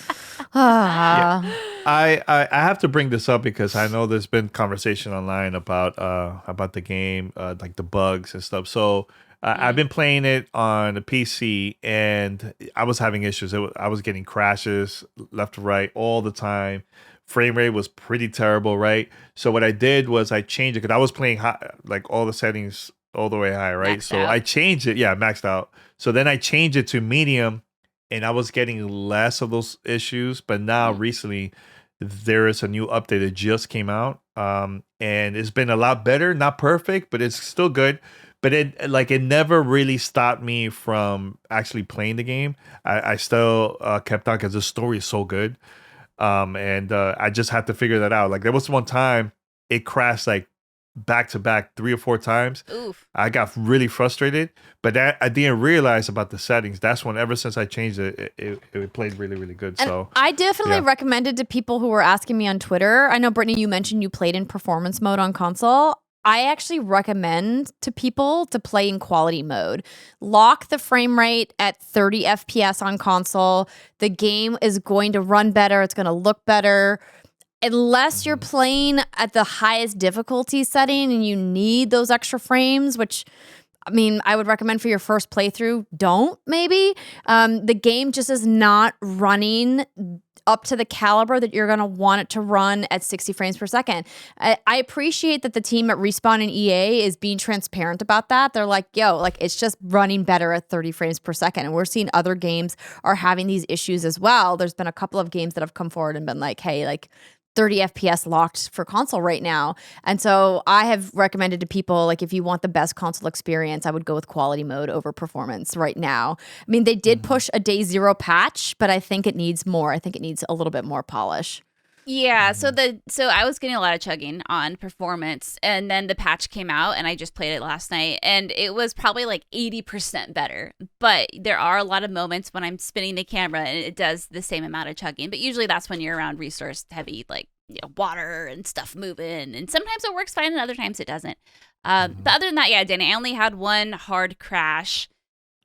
Yeah. I have to bring this up because I know there's been conversation online about the game, like the bugs and stuff. So I've been playing it on the PC and I was having issues. I was getting crashes left to right all the time. Frame rate was pretty terrible, right? So what I did was I changed it because I was playing high, like all the settings all the way high, right? Maxed so out. I changed it, maxed out. So then I changed it to medium and I was getting less of those issues. But now recently there is a new update that just came out. And it's been a lot better, not perfect, but it's still good. But it never really stopped me from actually playing the game. I still kept on because the story is so good. And I just had to figure that out. Like there was one time it crashed like back to back 3 or 4 times. Oof. I got really frustrated, but I didn't realize about the settings. That's when ever since I changed it played really, really good. And so I definitely recommended to people who were asking me on Twitter. I know, Brittany, you mentioned you played in performance mode on console. I actually recommend to people to play in quality mode. Lock the frame rate at 30 FPS on console. The game is going to run better. It's going to look better. Unless you're playing at the highest difficulty setting and you need those extra frames, which, I mean, I would recommend for your first playthrough, don't maybe. The game just is not running up to the caliber that you're going to want it to run at 60 frames per second. I appreciate that the team at Respawn and EA is being transparent about that. They're like, yo, like it's just running better at 30 frames per second. And we're seeing other games are having these issues as well. There's been a couple of games that have come forward and been like, hey, like 30 FPS locked for console right now. And so I have recommended to people, like, if you want the best console experience, I would go with quality mode over performance right now. I mean, they did push a day 0 patch, but I think it needs more. I think it needs a little bit more polish. Yeah, so I was getting a lot of chugging on performance, and then the patch came out, and I just played it last night, and it was probably like 80% better. But there are a lot of moments when I'm spinning the camera, and it does the same amount of chugging. But usually that's when you're around resource heavy, like water and stuff moving, and sometimes it works fine, and other times it doesn't. But other than that, yeah, Danny, I only had one hard crash.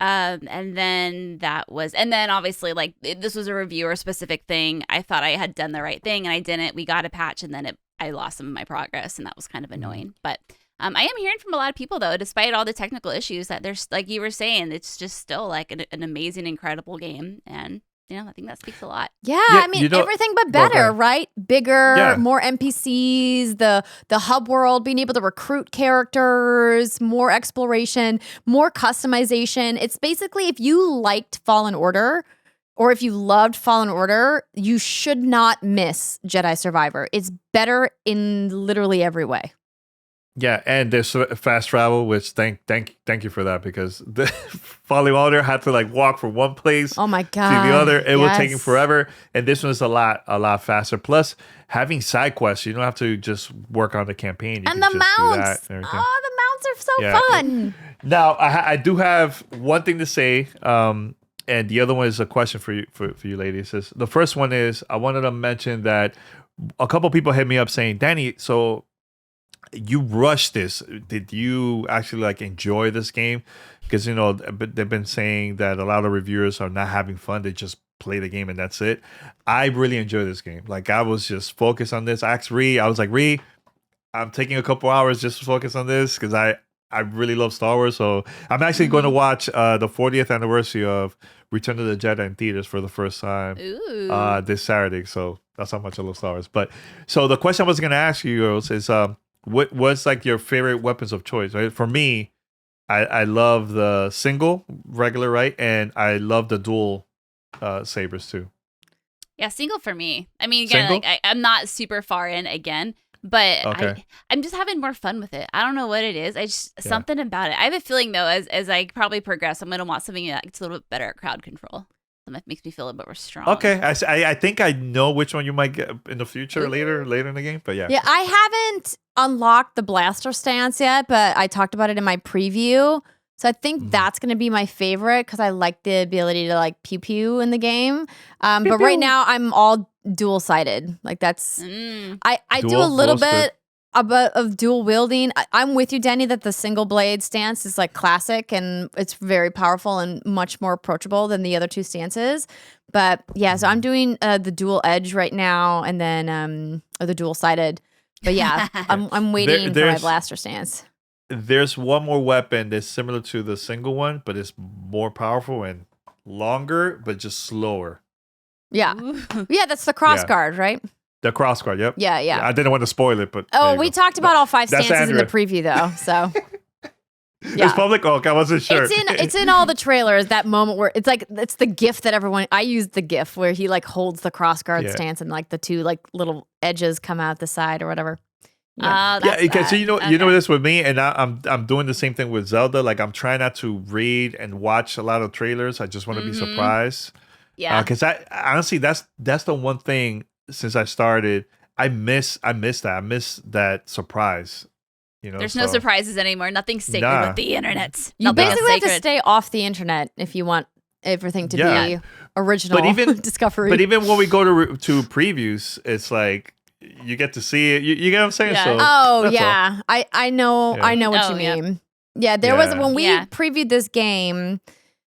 And then obviously, like, this was a reviewer specific thing. I thought I had done the right thing and I didn't. We got a patch and then I lost some of my progress, and that was kind of annoying. But I am hearing from a lot of people, though, despite all the technical issues, that there's, like you were saying, it's just still like an amazing, incredible game. And I think that speaks a lot. Yeah, I mean, everything but better, right? Bigger, more NPCs, the hub world, being able to recruit characters, more exploration, more customization. It's basically, if you liked Fallen Order, or if you loved Fallen Order, you should not miss Jedi Survivor. It's better in literally every way. Yeah, and there's fast travel, which thank you for that, because the Fallen Order had to like walk from one place to the other. It was taking forever, and this one's a lot faster. Plus, having side quests, you don't have to just work on the campaign. And the mounts, the mounts are so fun. Now, I do have one thing to say, and the other one is a question for you ladies. The first one is, I wanted to mention that a couple people hit me up saying, Danny, so you rushed this. Did you actually like enjoy this game? Because they've been saying that a lot of reviewers are not having fun. They just play the game and that's it. I really enjoy this game. Like, I was just focused on this. I asked Ri, I was like, Ri, I'm taking a couple hours just to focus on this because I really love Star Wars. So I'm actually going to watch the 40th anniversary of Return of the Jedi in theaters for the first time this Saturday. So that's how much I love Star Wars. But so the question I was going to ask you girls is, what's like your favorite weapons of choice? Right? For me, I love the single regular, right, and I love the dual sabers too. Yeah, single for me. I mean, again, like I'm not super far in again, but I'm just having more fun with it. I don't know what it is. I just something about it. I have a feeling though, as I probably progress, I'm gonna want something that's a little bit better at crowd control. That makes me feel a little bit more strong. Okay, I think I know which one you might get in the future later in the game, but yeah. Yeah, I haven't unlocked the blaster stance yet, but I talked about it in my preview. So I think that's going to be my favorite because I like the ability to like pew pew in the game. But right now I'm all dual sided. Like that's I do a little bit of dual wielding. I'm with you, Danny, that the single blade stance is like classic and it's very powerful and much more approachable than the other two stances. But yeah, so I'm doing the dual edge right now, and then or the dual sided. But yeah, I'm waiting for my blaster stance. There's one more weapon that's similar to the single one, but it's more powerful and longer, but just slower. Yeah. Yeah, that's the crossguard, right? The crossguard, yep. Yeah. I didn't want to spoil it, but we talked about all 5 stances in the preview, though, so... Yeah. It's public oak. I wasn't sure. It's in all the trailers. That moment where it's like it's the GIF that everyone. I used the GIF where he like holds the crossguard stance and like the two like little edges come out the side or whatever. Because you know this with me, and I'm doing the same thing with Zelda. Like I'm trying not to read and watch a lot of trailers. I just want to be surprised. Yeah, because I honestly that's the one thing since I started I miss that. I miss that surprise. You know, there's no surprises anymore. Nothing's sacred with the internet. You basically have to stay off the internet if you want everything to be original discovery. But even when we go to previews, it's like you get to see it. You get what I'm saying? Yeah. So, I know what you mean. Yeah, there was when we previewed this game.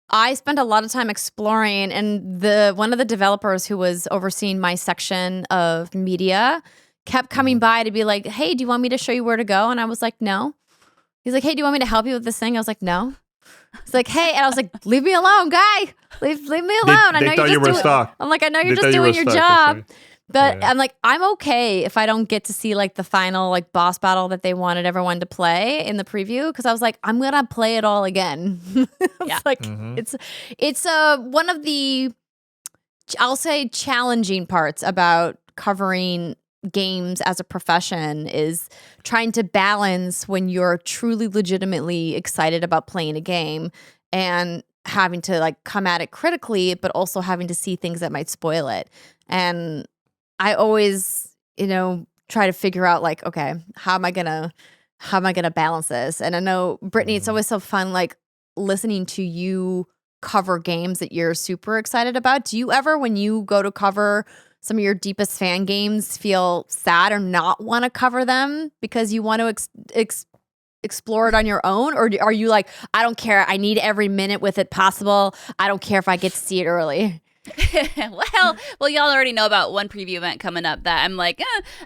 I spent a lot of time exploring, and one of the developers who was overseeing my section of media kept coming by to be like, hey, do you want me to show you where to go? And I was like, no. He's like, hey, do you want me to help you with this thing? I was like, no. He's like, hey, and I was like, leave me alone, guy. Leave me alone. I know you're just doing. I'm like, I know you're just doing your job. But I'm like, I'm okay if I don't get to see like the final like boss battle that they wanted everyone to play in the preview, because I was like, I'm gonna play it all again. It's like it's one of the, I'll say, challenging parts about covering games as a profession is trying to balance when you're truly legitimately excited about playing a game and having to like come at it critically, but also having to see things that might spoil it. And I always, try to figure out like, okay, how am I gonna balance this? And I know, Brittany, it's always so fun like listening to you cover games that you're super excited about. Do you ever, when you go to cover some of your deepest fan games, feel sad or not want to cover them because you want to explore it on your own? Or are you like, I don't care, I need every minute with it possible, I don't care if I get to see it early? well, y'all already know about one preview event coming up that I'm like,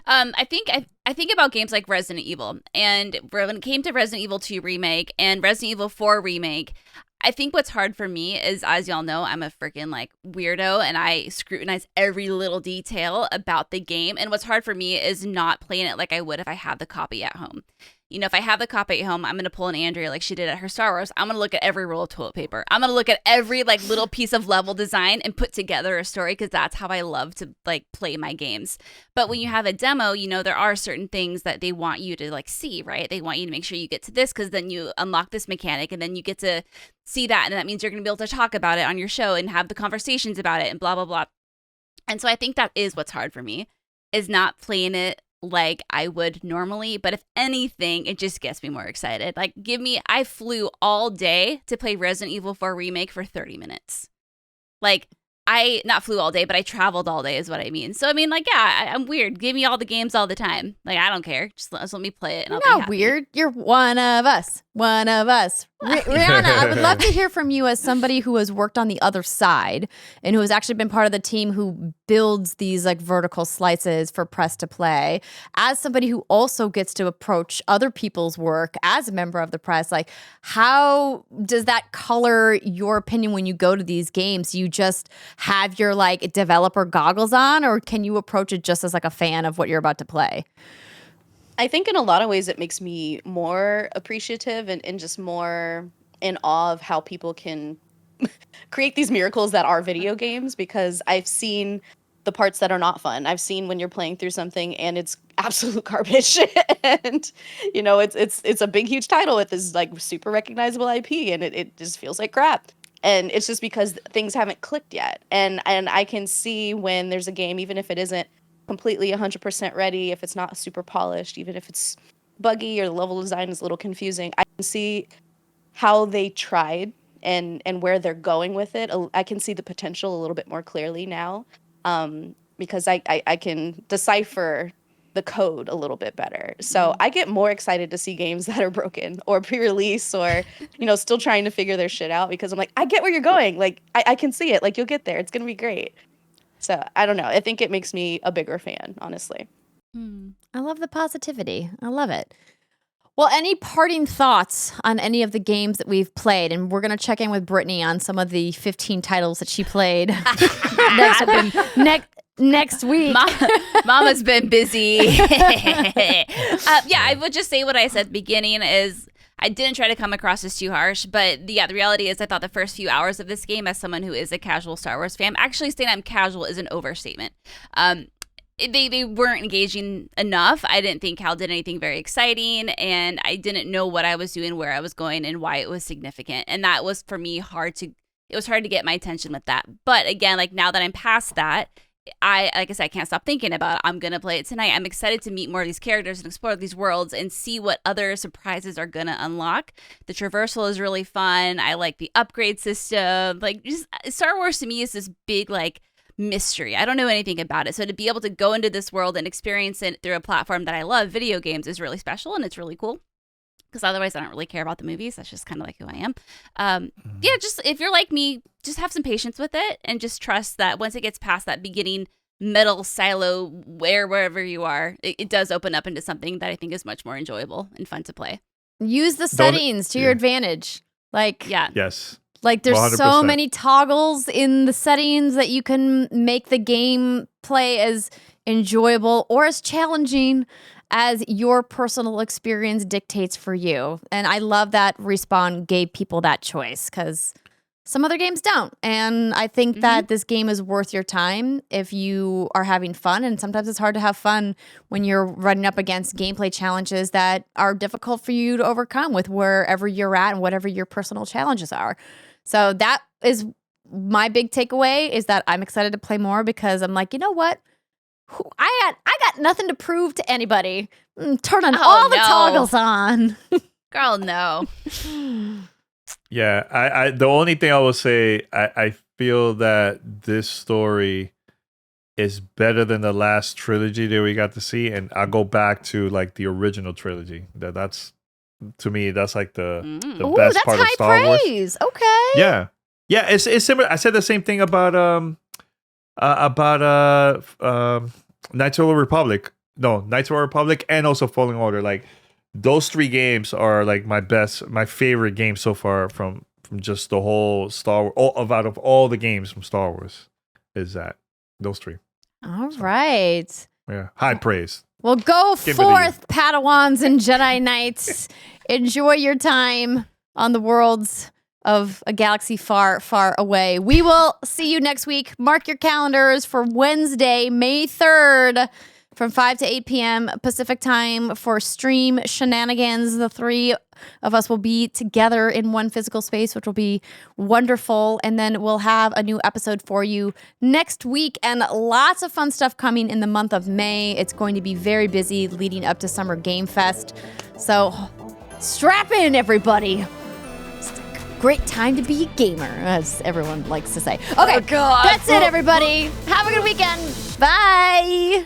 I think about games like Resident Evil, and when it came to Resident Evil 2 remake and Resident Evil 4 remake, I think what's hard for me is, as y'all know, I'm a freaking like weirdo and I scrutinize every little detail about the game. And what's hard for me is not playing it like I would if I had the copy at home. If I have the copy at home, I'm going to pull an Andrea like she did at her Star Wars. I'm going to look at every roll of toilet paper. I'm going to look at every like little piece of level design and put together a story, because that's how I love to like play my games. But when you have a demo, there are certain things that they want you to like see, right? They want you to make sure you get to this because then you unlock this mechanic and then you get to see that. And that means you're going to be able to talk about it on your show and have the conversations about it and blah, blah, blah. And so I think that is what's hard for me, is not playing it like I would normally. But if anything, it just gets me more excited. Like, I flew all day to play Resident Evil 4 Remake for 30 minutes. Like, I not flew all day, but I traveled all day is what I mean. So I mean, like, yeah, I'm weird. Give me all the games all the time. Like, I don't care. Just let me play it. And You're I'll be not happy. weird. You're one of us. One of us. Rihanna, I would love to hear from you as somebody who has worked on the other side and who has actually been part of the team who builds these like vertical slices for press to play. As somebody who also gets to approach other people's work as a member of the press, like how does that color your opinion when you go to these games? Do you just have your like developer goggles on, or can you approach it just as like a fan of what you're about to play? I think in a lot of ways it makes me more appreciative and just more in awe of how people can create these miracles that are video games, because I've seen the parts that are not fun. I've seen when you're playing through something and it's absolute garbage and you know it's a big huge title with this like super recognizable IP and it just feels like crap. And it's just because things haven't clicked yet. And I can see when there's a game, even if it isn't completely 100% ready, if it's not super polished, even if it's buggy or the level design is a little confusing, I can see how they tried and where they're going with it. I can see the potential a little bit more clearly now, because I can decipher the code a little bit better. So I get more excited to see games that are broken or pre-release or, you know, still trying to figure their shit out, because I'm like, I get where you're going. Like, I can see it. Like, you'll get there. It's going to be great. So I don't know. I think it makes me a bigger fan, honestly. I love the positivity. I love it. Well, any parting thoughts on any of the games that we've played? And we're going to check in with Brittany on some of the 15 titles that she played next week. Mama's been busy. Yeah, I would just say what I said at the beginning is I didn't try to come across as too harsh, but the reality is I thought the first few hours of this game, as someone who is a casual Star Wars fan, actually saying I'm casual is an overstatement. They weren't engaging enough. I didn't think Hal did anything very exciting, and I didn't know what I was doing, where I was going, and why it was significant. And that was, for me, it was hard to get my attention with that. But again, like now that I'm past that, like I said, I can't stop thinking about it. I'm going to play it tonight. I'm excited to meet more of these characters and explore these worlds and see what other surprises are going to unlock. The traversal is really fun. I like the upgrade system. Like, just Star Wars to me is this big, like, mystery. I don't know anything about it. So to be able to go into this world and experience it through a platform that I love, video games, is really special, and it's really cool. Because otherwise I don't really care about the movies. That's just kind of like who I am. Yeah, just if you're like me, just have some patience with it and just trust that once it gets past that beginning middle silo wherever you are, it does open up into something that I think is much more enjoyable and fun to play. Use the settings to your advantage. Like, yeah. Yes. Like there's 100%. so many toggles in the settings that you can make the game play as enjoyable or as challenging as your personal experience dictates for you. And I love that Respawn gave people that choice, because some other games don't. And I think that this game is worth your time if you are having fun. And sometimes it's hard to have fun when you're running up against gameplay challenges that are difficult for you to overcome with wherever you're at and whatever your personal challenges are. So that is my big takeaway, is that I'm excited to play more, because I'm like, you know what? I got nothing to prove to anybody. Turning all the toggles on. Girl, no. Yeah, I the only thing I will say, I feel that this story is better than the last trilogy that we got to see, and I'll go back to like the original trilogy. That's to me, that's like the best part of Star Wars. Praise. Okay. Yeah, it's similar. I said the same thing about Knights of the Republic. No, Knights of the Republic, and also Fallen Order. Like, those three games are like my favorite games so far from just the whole Star Wars. Out of all the games from Star Wars, is that those three. All right. Yeah, high praise. Well, go forth, Padawans and Jedi Knights. Enjoy your time on the worlds of a galaxy far, far away. We will see you next week. Mark your calendars for Wednesday, May 3rd, from 5 to 8 p.m. Pacific time for Stream Shenanigans. The three of us will be together in one physical space, which will be wonderful. And then we'll have a new episode for you next week, and lots of fun stuff coming in the month of May. It's going to be very busy leading up to Summer Game Fest. So strap in, everybody. great time to be a gamer, as everyone likes to say. Okay, God. that's it, everybody. Have a good weekend. Bye.